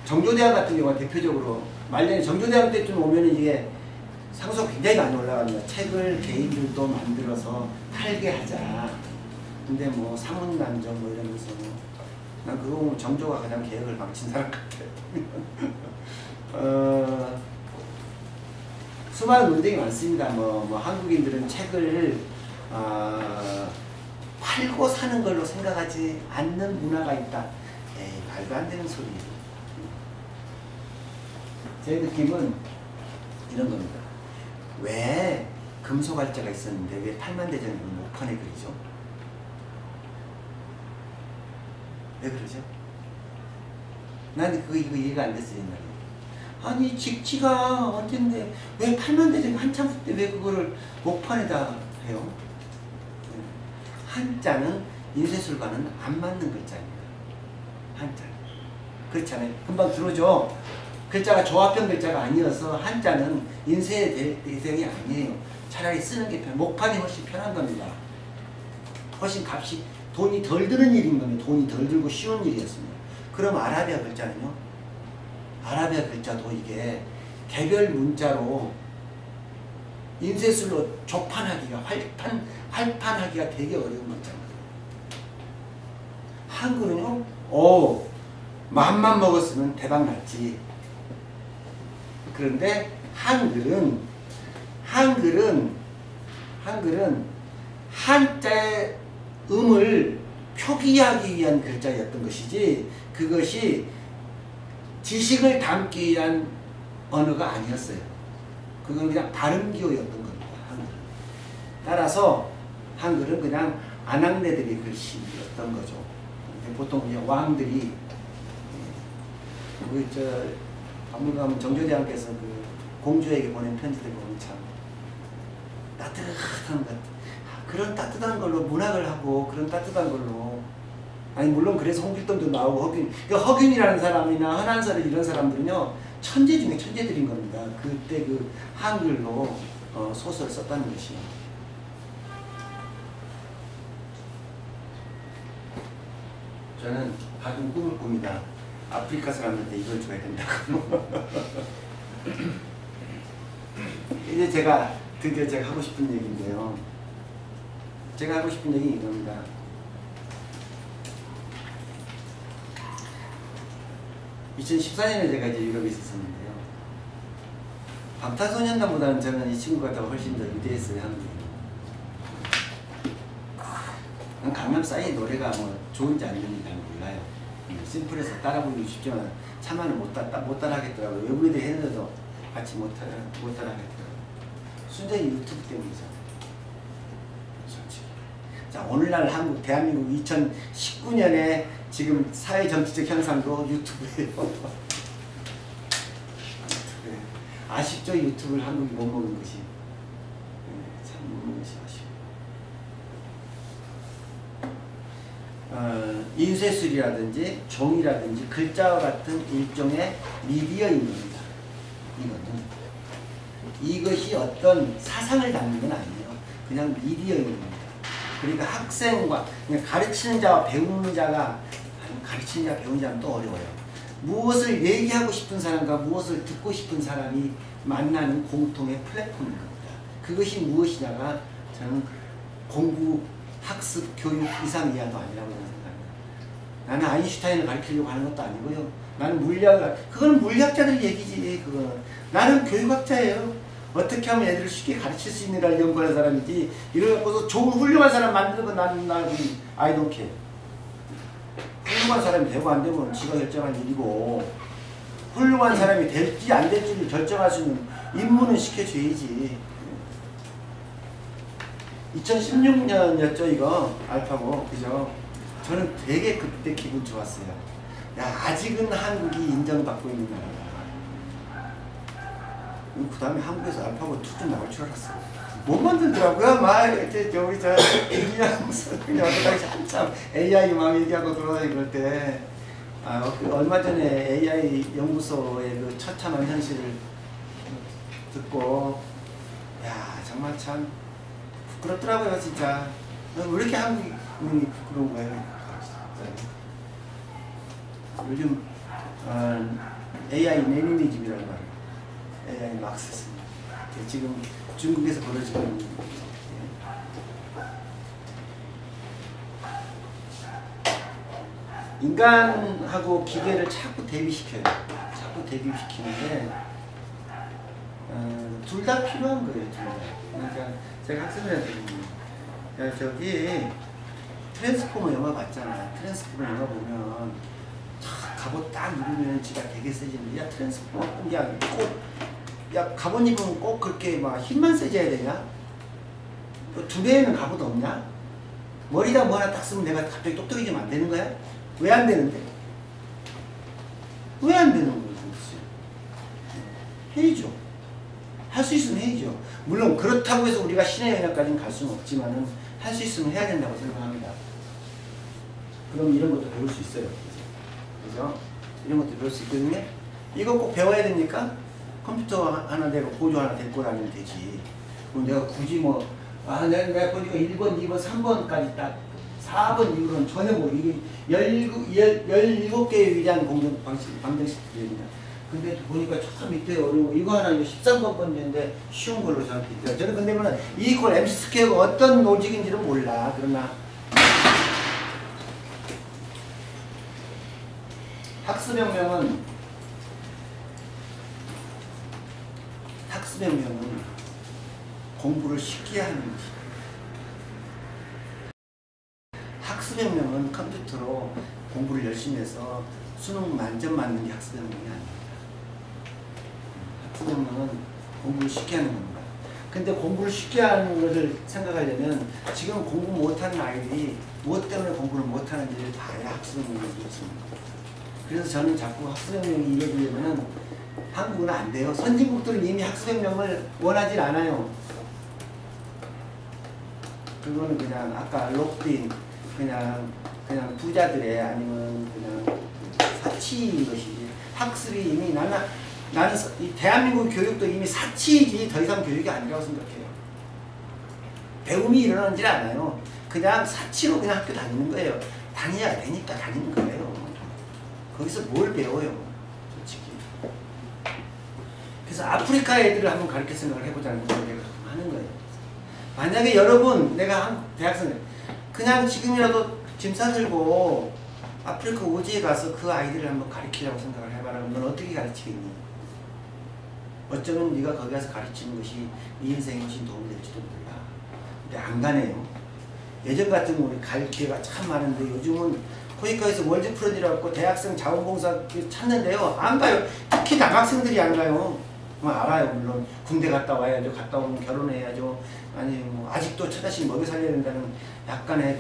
정조대왕 같은 경우가 대표적으로 말년에 정조대왕 때쯤 오면은 이게 상수가 굉장히 많이 올라갑니다. 책을 개인들도 만들어서 팔게 하자. 근데 뭐 사문난정 뭐 이러면서 난 그거 보면 정조가 가장 계획을 망친 사람 같아요. 수많은 논쟁이 많습니다. 뭐 한국인들은 책을 팔고 사는 걸로 생각하지 않는 문화가 있다. 에이, 말도 안 되는 소리예요. 제 느낌은 이런 겁니다. 왜 금소갈자가 있었는데 왜 팔만대장을 목판에 그리죠? 왜 그러죠? 나는 이거 이해가 안 됐어요, 옛날에. 아니, 직지가 언젠데 왜 팔만대장이 한참 때 왜 그거를 목판에다 해요? 한자는 인쇄술과는 안 맞는 글자입니다. 한자는. 그렇잖아요. 금방 들어오죠? 글자가 조합형 글자가 아니어서 한자는 인쇄의 대상이 아니에요. 차라리 쓰는 게 목판이 훨씬 편한 겁니다. 훨씬 값이, 돈이 덜 드는 일인 겁니다. 돈이 덜 들고 쉬운 일이었습니다. 그럼 아라비아 글자는요? 아라비아 글자도 이게 개별 문자로 인쇄술로 조판하기가, 활판하기가 되게 어려운 글자입니다. 한글은요? 맘만 먹었으면 대박 났지. 그런데 한글은 한자의 음을 표기하기 위한 글자였던 것이지, 그것이 지식을 담기 위한 언어가 아니었어요. 그건 그냥 발음기호였던 겁니다. 한글은. 따라서 한글은 그냥 아낙네들의 글씨였던 거죠. 보통 이제 왕들이 박물관 정조대왕께서 그 공주에게 보낸 편지들 보면 참 따뜻한 것, 그런 따뜻한 걸로 문학을 하고, 그런 따뜻한 걸로, 아니 물론 그래서 홍길동도 나오고 허균이라는 사람이나 허난설 이런 사람들은요 천재 중에 천재들인 겁니다. 그때 그 한글로 소설을 썼다는 것이요. 저는 가끔 꿈을 꿉니다. 아프리카 사람들한테 이걸 줘야 된다고. 이제 드디어 제가 하고 싶은 얘기인데요. 제가 하고 싶은 얘기는 이겁니다. (2014년에) 제가 이제 유럽에 있었는데요. 방탄소년단보다는 저는 이 친구가 더 훨씬 더 위대했어요, 한국이. 강남 싸이 노래가 뭐 좋은지 안 좋은지 잘 몰라요. 심플해서 따라 부르기 쉽지만 차마는 못 따라 하겠더라고요. 외국인들이 했는데도 같이 못 따라 하겠더라고요. 순전히 유튜브 때문이죠. 솔직히. 자, 오늘날 한국, 대한민국 2019년에 지금 사회 정치적 현상도 유튜브예요. 아쉽죠, 유튜브를 한국이 못 먹은 것이. 참 못 먹은 것이 아쉬워요. 인쇄술이라든지 종이라든지 글자와 같은 일종의 미디어입니다. 이것이 어떤 사상을 담는 건 아니에요. 그냥 미디어입니다. 그러니까 학생과 그냥 가르치는 자와 배우는 자가, 가르치는 자 배우는 자는 또 어려워요. 무엇을 얘기하고 싶은 사람과 무엇을 듣고 싶은 사람이 만나는 공통의 플랫폼인 겁니다. 그것이 무엇이냐가 저는 공부, 학습, 교육 이상 이하도 아니라고 생각합니다. 나는 아인슈타인을 가르치려고 하는 것도 아니고요. 나는 그건 물리학자들 얘기지. 그거는. 나는 교육학자예요. 어떻게 하면 애들을 쉽게 가르칠 수 있는가를 연구하는 사람이지. 이러고서 좋은 훌륭한 사람 만드는 건 나는 I don't care. 훌륭한 사람이 되고 안 되면 지가 결정할 일이고, 훌륭한 사람이 될지 안 될지를 결정할 수 있는 임무는 시켜줘야지. 2016년이었죠, 이거. 알파고. 그죠? 저는 되게 그때 기분 좋았어요. 야, 아직은 한국이 인정받고 있는 나라다. 그 다음에 한국에서 알파고 2좀 나올 줄 알았어요. 못 만들더라고요. 막, 이렇게, 우리 얘기하면서, 그냥 어떡하지, 한참 AI 막 얘기하고 돌아다니고 그럴 때, 얼마 전에 AI 연구소의 그 처참한 현실을 듣고, 야, 정말 참 부끄럽더라고요, 진짜. 왜 이렇게 한국이 부끄러운 거예요? 요즘, AI 내니니즘이라는 말을 AI 막 썼습니다. 지금 중국에서 벌어지고 있는 인간하고 기계를 자꾸 대비시켜요. 자꾸 대비시키는데 둘 다 필요한 거예요. 둘 다. 그러니까 제가 학생들한테 야, 저기 트랜스포머 영화 봤잖아. 트랜스포머 영화 보면 갑옷 딱 입으면 지가 되게 세지는데, 야, 트랜스포머 야, 갑옷 입으면 꼭 그렇게 막 힘만 세져야 되냐? 두 배에는 갑옷 없냐? 머리다 뭐 하나 딱 쓰면 내가 갑자기 똑똑해지면 안 되는 거야? 왜 안 되는데? 왜 안 되는 거야, 도대체? 해야죠. 할 수 있으면 해야죠. 물론 그렇다고 해서 우리가 신의 영역까지는 갈 수는 없지만은 할 수 있으면 해야 된다고 생각합니다. 그럼 이런 것도 배울 수 있어요. 그죠? 이런 것도 배울 수 있거든요. 이거 꼭 배워야 됩니까? 컴퓨터 하나 내가 보조 하나 데리고 다니면 되지. 그럼 내가 굳이 내가 보니까 1번, 2번, 3번까지 딱 4번 이후로는 전혀 이게 17개에 위대한 방정식들입니다. 근데 보니까 저 밑에 어려워. 이거 하나 13번 번인데 쉬운 걸로 저한테 있더라고요. 저는 근데 뭐는 E = MC 스퀘어가 어떤 로직인지는 몰라. 그러나 학습혁명은 공부를 쉽게 하는 것이. 학습혁명은 컴퓨터로 공부를 열심히 해서 수능 만점 맞는 게 학습혁명이 아닙니다. 학습혁명은 공부를 쉽게 하는 겁니다. 근데 공부를 쉽게 하는 것을 생각하려면 지금 공부 못하는 아이들이 무엇 때문에 공부를 못하는지를 봐야 학습혁명이 이루어집니다. 그래서 저는 자꾸 학습혁명이 이루어지려면 한국은 안 돼요. 선진국들은 이미 학습혁명을 원하지 않아요. 그거는 그냥 아까 록빈 그냥 부자들의 아니면 그냥 사치인 것이지. 학습이 이미 나는 이 대한민국 교육도 이미 사치이지 더 이상 교육이 아니라고 생각해요. 배움이 일어나질 않아요. 그냥 사치로 그냥 학교 다니는 거예요. 다녀야 되니까 다니는 거예요. 거기서 뭘 배워요, 솔직히. 그래서 아프리카 애들을 한번 가르칠 생각을 해보자는 걸 내가 하는 거예요. 만약에 여러분, 내가 대학생, 그냥 지금이라도 짐 싸들고 아프리카 오지에 가서 그 아이들을 한번 가르치려고 생각을 해봐라. 넌 어떻게 가르치겠니? 어쩌면 네가 거기 가서 가르치는 것이 네 인생에 훨씬 도움이 될지도 몰라. 근데 안 가네요. 예전 같은 우리 갈 기회가 참 많은데 요즘은 코이카에서 월드프로디라고 대학생 자원봉사 찾는데요. 안 가요. 특히 남학생들이 안 가요. 뭐 알아요. 물론 군대 갔다 와야죠. 갔다 오면 결혼해야죠. 아니 뭐 아직도 처자식 먹여 살려야 된다는 약간의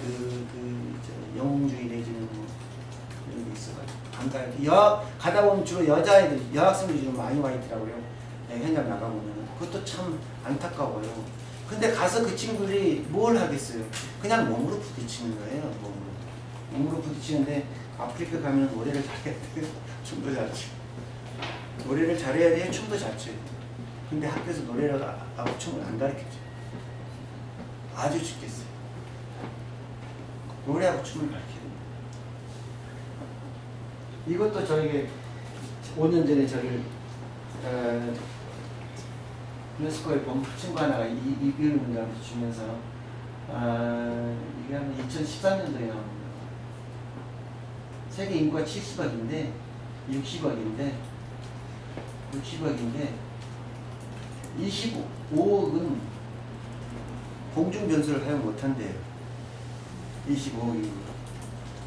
영웅주의 내지는 뭐 이런 게 있어가지고 안 가요. 가다 보면 주로 여자애들, 여학생들이 좀 많이 와 있더라고요. 현장 나가보면 그것도 참 안타까워요. 근데 가서 그 친구들이 뭘 하겠어요? 그냥 몸으로 부딪히는 거예요. 몸으로 부딪히는데 아프리카 가면 노래를 잘해야 돼요. 춤도 잘 추고. 노래를 잘해야 돼요. 춤도 잘 춰요. 근데 학교에서 노래를 하고 춤을 안 가르쳐줘요. 아주 죽겠어요. 노래하고 춤을 가르쳐야 됩니다. 이것도 저에게 5년 전에 저를 유네스코의 범프 친구 하나가 이비를 문장한테 주면서 이게 한 2013년도에 나옵니다. 세계 인구가 70억인데 60억인데 25억은 공중 변수를 사용 못한대요. 25억이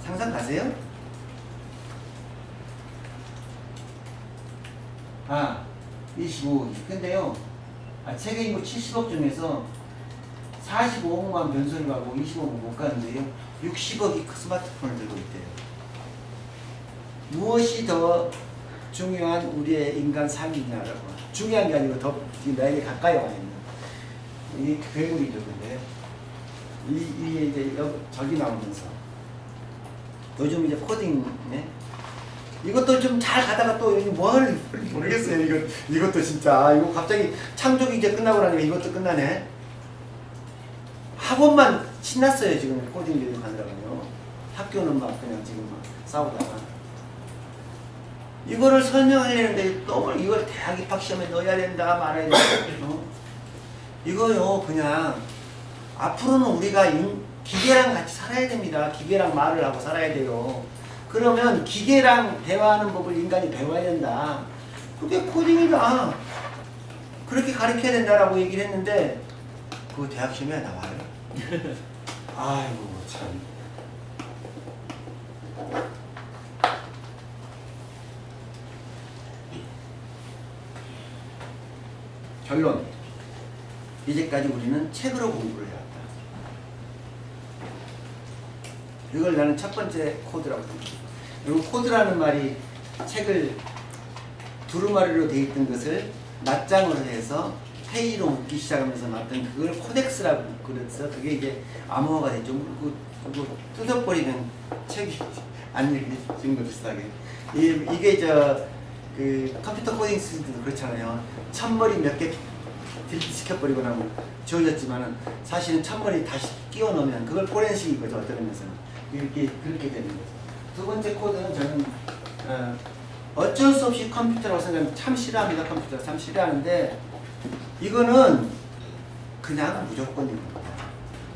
상상 가세요? 25억이 근데요. 세계 인구 70억 중에서 45억만 변수를 가고 25억은 못 가는데요. 60억이 스마트폰을 들고 있대요. 무엇이 더 중요한 우리의 인간 삶이냐라고. 중요한 게 아니고 더 나에게 가까이 와 있는 이게 괴물이죠. 근데 이게 이제 저기 나오면서 요즘 이제 코딩네 이것도 좀 잘 가다가 또 뭘 모르겠어요. 이것도 진짜 이거 갑자기 창조기 이제 끝나고 나니까 이것도 끝나네. 학원만 신났어요. 지금 코딩 교육 하느라고요. 학교는 막 그냥 지금 막 싸우다가 이거를 설명하려는데 너무 이걸 대학 입학 시험에 넣어야 된다 말아야 된다. 이거요 그냥 앞으로는 우리가 기계랑 같이 살아야 됩니다. 기계랑 말을 하고 살아야 돼요. 그러면 기계랑 대화하는 법을 인간이 배워야 된다. 그게 코딩이다. 그렇게 가르쳐야 된다라고 얘기를 했는데 그거 대학 시험에 나와요. 아이고 참. 결론. 이제까지 우리는 책으로 공부를 해왔다. 이걸 나는 첫 번째 코드라고 봅니다. 그리고 코드라는 말이 책을 두루마리로 되어 있던 것을 낱장으로 해서 페이지로 묶기 시작하면서 나왔던 그걸 코덱스라고 그랬어. 그게 이제 암호화가 됐죠. 그거 뜯어버리면 책이 안 읽혀진 거 비슷하게. 이게 그 컴퓨터 코딩 쓸 때도 그렇잖아요. 첫머리 몇 개 딜트 시켜버리거나 뭐 지워졌지만은 사실은 첫머리 다시 끼워 넣으면 그걸 포렌식이거죠. 어떤 의미에서는. 그렇게 되는 거죠. 두 번째 코드는 저는 어쩔 수 없이 컴퓨터라고 생각하면 참 싫어합니다. 컴퓨터 참 싫어하는데 이거는 그냥 무조건인 겁니다.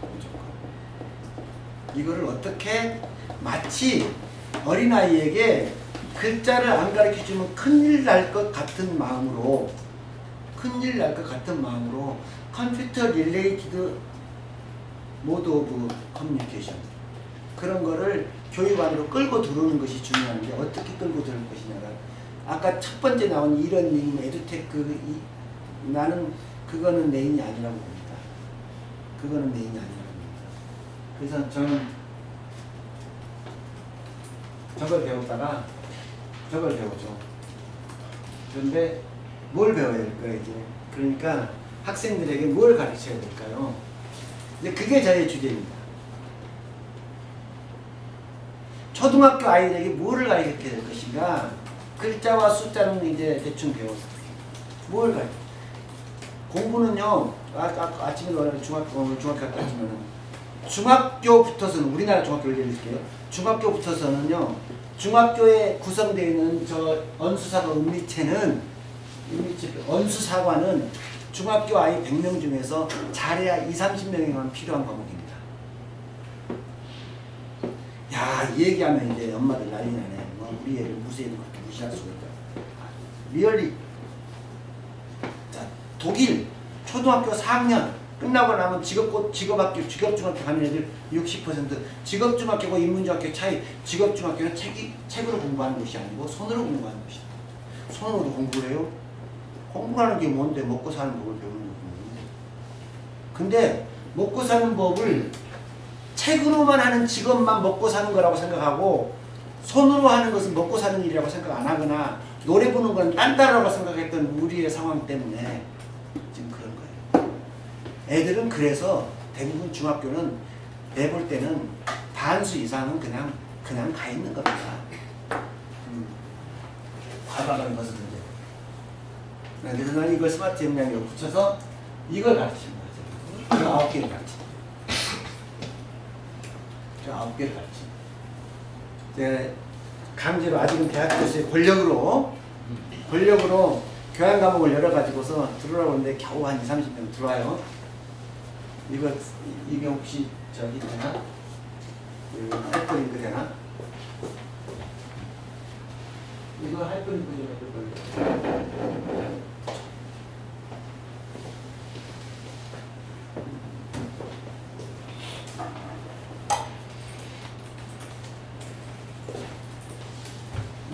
무조건. 이거를 어떻게 마치 어린아이에게 글자를 안 가르쳐주면 큰일 날 것 같은 마음으로 컴퓨터 릴레이티드 모드 오브 커뮤니케이션 그런 거를 교육 안으로 끌고 들어오는 것이 중요한데 어떻게 끌고 들어올 것이냐가 아까 첫 번째 나온 이러닝, 에듀테크 나는 그거는 메인이 아니라고 봅니다. 그거는 메인이 아니라고 봅니다. 그래서 저는 저걸 배우다가 저걸 배우죠. 그런데 뭘 배워야 될까요 이제? 그러니까 학생들에게 뭘 가르쳐야 될까요? 근데 그게 저의 주제입니다. 초등학교 아이들에게 뭐를 가르쳐야 될 것인가? 글자와 숫자는 이제 대충 배워서 뭘 가르쳐? 공부는요. 아침에 중학교 갔다 왔지만 중학교부터서는 우리나라 중학교를 예를 들게요. 중학교부터서는요. 중학교에 구성되어 있는 저 언수사과 언수사과는 중학교 아이 100명 중에서 잘해야 20-30명에만 필요한 과목입니다. 야, 이 얘기하면 이제 엄마들 난리 나네. 뭐 우리 애를 무시해도 그렇게 무시할 수가 있다. 리얼리. 자, 독일 초등학교 4학년 끝나고 나면 직업학교, 직업중학교 가는 애들 60%, 직업중학교고 인문중학교 차이, 직업중학교는 책으로 공부하는 것이 아니고 손으로 공부하는 것이다. 손으로도 공부를 해요? 공부하는 게 뭔데? 먹고 사는 법을 배우는 거거든요. 근데 먹고 사는 법을 책으로만 하는 직업만 먹고 사는 거라고 생각하고 손으로 하는 것은 먹고 사는 일이라고 생각 안 하거나 노래 부르는 건 딴따라고 생각했던 우리의 상황 때문에 지금 그런 거예요. 애들은 그래서 대부분 중학교는 내볼 때는 반수 이상은 그냥 가 있는 겁니다. 과감하게 벗어든지. 그래서 나는 이걸 스마트 역량으로 붙여서 이걸 가르치는 거죠. 9개를 가르치는 거예요. 9개를 가르치는 거예요. 강제로 아직은 대학 교수의 권력으로 교양 과목을 열어가지고서 들어오라고 하는데 겨우 한 20-30명 들어와요. 이게 혹시 저기 되나? 할거리도 되나? 이거 할거리도 되나?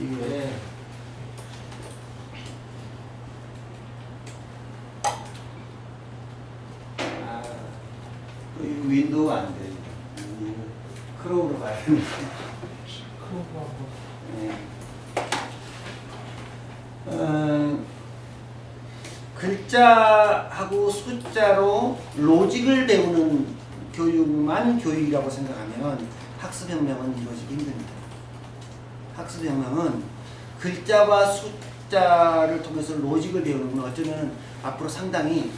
이게 윈도우 안 돼. 크롬으로 가야 되는데. 글자하고 숫자로 로직을 배우는 교육이라고 생각하면 학습혁명은 이루어지기 힘듭니다. 학습혁명은 글자와 숫자를 통해서 로직을 배우는 건 어쩌면 앞으로 상당히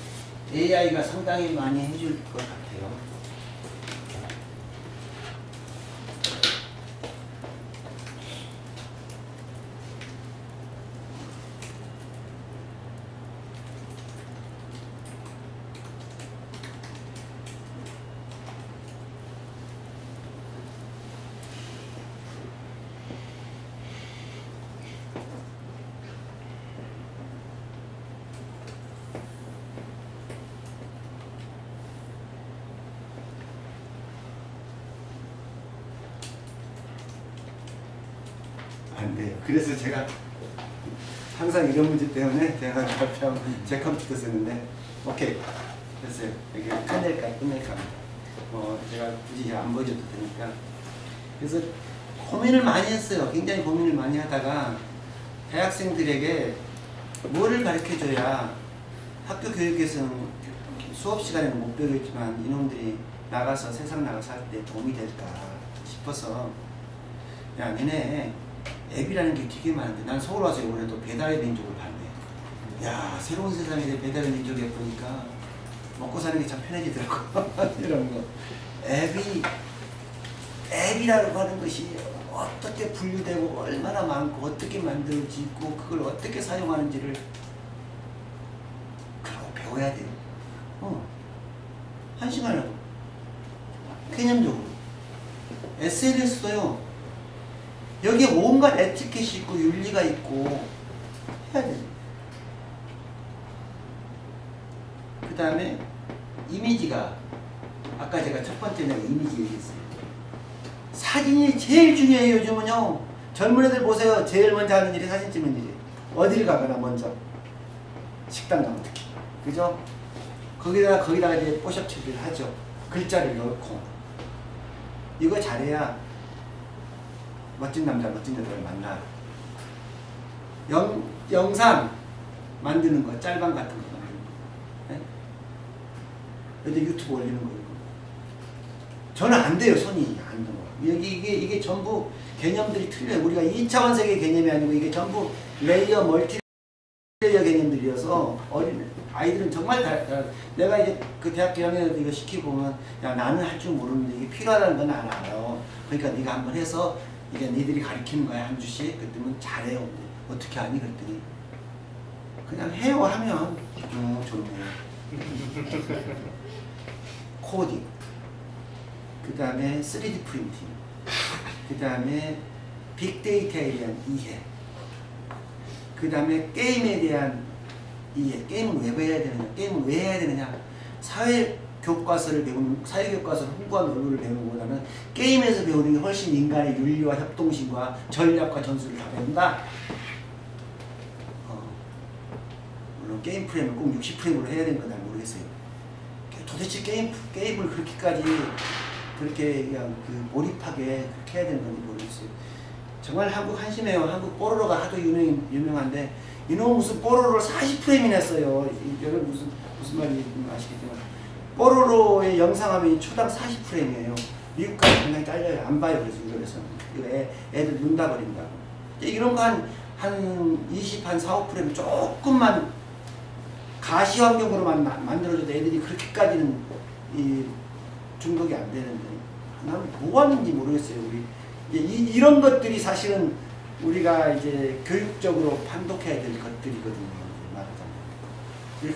AI가 상당히 많이 해줄 것 같아요. 안 돼요. 그래서 제가 항상 이런 문제 때문에 제가 발표하고 제 컴퓨터 쓰는데 오케이 됐어요. 이게 끝낼까 제가 굳이 안 보여줘도 되니까. 그래서 고민을 많이 했어요. 굉장히 고민을 많이 하다가 대학생들에게 뭐를 가르쳐줘야 학교 교육에서는 수업 시간에는 못 배우겠지만 이놈들이 나가서 세상 나가서 할 때 도움이 될까 싶어서 야 니네 앱이라는 게 되게 많은데 난 서울 와서 이번에 또 배달의 민족을 봤네. 야 새로운 세상에 배달의 민족에 보니까 먹고 사는 게 참 편해지더라고. 이런 거 앱이라고 하는 것이 어떻게 분류되고 얼마나 많고 어떻게 만들어지고 그걸 어떻게 사용하는지를 그러고 배워야 돼요. 한 시간이라도 개념적으로. SNS도요 여기에 온갖 에티켓이 있고 윤리가 있고 해야 돼요. 그 다음에 이미지가 아까 제가 첫 번째 날 이미지 얘기했어요. 사진이 제일 중요해요. 요즘은요 젊은 애들 보세요. 제일 먼저 하는 일이 사진 찍는 일이에요. 어딜 가거나 먼저 식당 가면 특히 그죠? 거기다가 이제 포샵 처리를 하죠. 글자를 넣고 이거 잘해야 멋진 남자, 멋진 여자를 만나. 영상 만드는 거, 짤방 같은 거 만드는 거. 네? 근데 유튜브 올리는 거 이거. 저는 안 돼요, 손이 안 돼요. 이게 전부 개념들이 틀려요. 우리가 2차원 세계 개념이 아니고 이게 전부 레이어, 멀티 레이어 개념들이어서 어린 아이들은 정말 내가 이제 그 대학 1학년에도 이거 시키고 보면 야 나는 할 줄 모르는데 이게 필요하다는 건 안 알아요. 그러니까 네가 한번 해서 이게 니들이 가르치는 거야 한 주씩. 그랬더니 잘해요. 어떻게 하니? 그랬더니 그냥 해요 하면 좋네요. 코딩, 그 다음에 3D 프린팅, 그 다음에 빅데이터에 대한 이해, 그 다음에 게임에 대한 이해. 게임은 왜 해야 되느냐? 게임은 왜 해야 되느냐? 사회 교과서를 배우는, 사회교과서를 홍보한 언어를 배우는 것보다는 게임에서 배우는 게 훨씬 인간의 윤리와 협동심과 전략과 전술을 다 배운다. 물론 게임 프레임을 꼭 60프레임으로 해야 되는 건 잘 모르겠어요. 도대체 게임을 그렇게까지 그렇게 그냥 그 몰입하게 그렇게 해야 되는 건지 모르겠어요. 정말 한국 한심해요. 한국 뽀로로가 하도 유명한데 이놈 무슨 뽀로로를 40프레임이나 했어요. 여러분 무슨 말인지 아시겠지만 뽀로로의 영상화면이 초당 40프레임이에요. 미국까지 굉장히 잘려요. 안 봐요. 그래서 이거에서는 이거 애들 눈 다 버린다고. 이런 거 한 20, 한 4, 5프레임 조금만 가시 환경으로만 만들어줘도 애들이 그렇게까지는 이 중독이 안 되는데 나는 뭐 하는지 모르겠어요. 우리 이런 것들이 사실은 우리가 이제 교육적으로 판독해야 될 것들이거든요. 말하자면.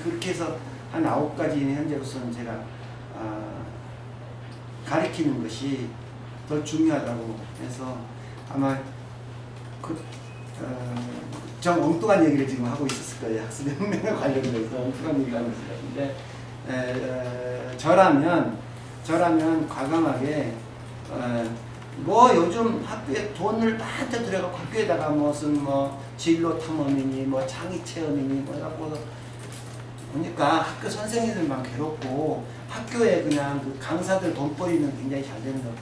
그렇게 해서 한 9가지는 현재로서는 제가 가르치는 것이 더 중요하다고 해서 아마 좀 엉뚱한 얘기를 지금 하고 있었을 거예요. 학습혁명에 관련돼서 엉뚱한 얘기를 하고 있을 것같은데 저라면 과감하게 뭐 요즘 학교에 돈을 많이 들여갖고 학교에다가 무슨 뭐 진로 탐험이니 뭐 창의 체험이니 뭐 해갖고 그러니까 학교 선생님들만 괴롭고 학교에 그냥 그 강사들 돈벌이는 굉장히 잘 되는 거고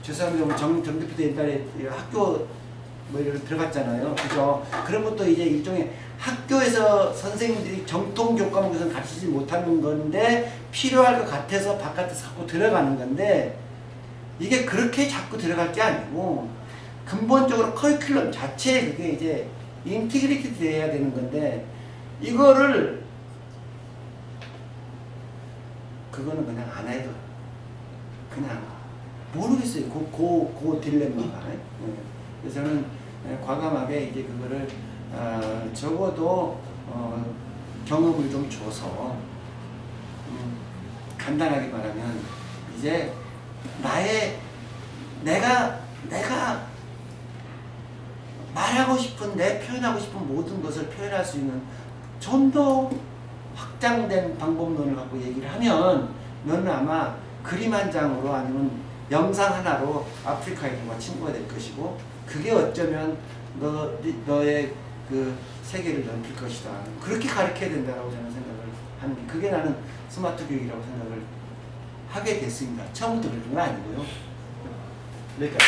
죄송합니다. 정 대표도 옛날에 학교 뭐 이렇게 들어갔잖아요. 그죠? 그런 것도 이제 일종의 학교에서 선생님들이 정통 교과목에서는 가르치지 못하는 건데 필요할 것 같아서 바깥에서 자꾸 들어가는 건데 이게 그렇게 자꾸 들어갈 게 아니고 근본적으로 커리큘럼 자체에 그게 이제 인티그리티 돼야 되는 건데 이거를 그거는 그냥 안 해도 그냥 모르겠어요. 그 딜레마가. 그래서 저는 과감하게 이제 그거를 적어도 경험을 좀 줘서 간단하게 말하면 이제 내가 말하고 싶은 표현하고 싶은 모든 것을 표현할 수 있는 좀 더 확장된 방법론을 갖고 얘기를 하면 너는 아마 그림 한 장으로 아니면 영상 하나로 아프리카인과 친구가 될 것이고 그게 어쩌면 너의 그 세계를 넓힐 것이다. 그렇게 가르쳐야 된다고 저는 생각을 하는 게 그게 나는 스마트 교육이라고 생각을 하게 됐습니다. 처음부터 그런 건 아니고요. 그러니까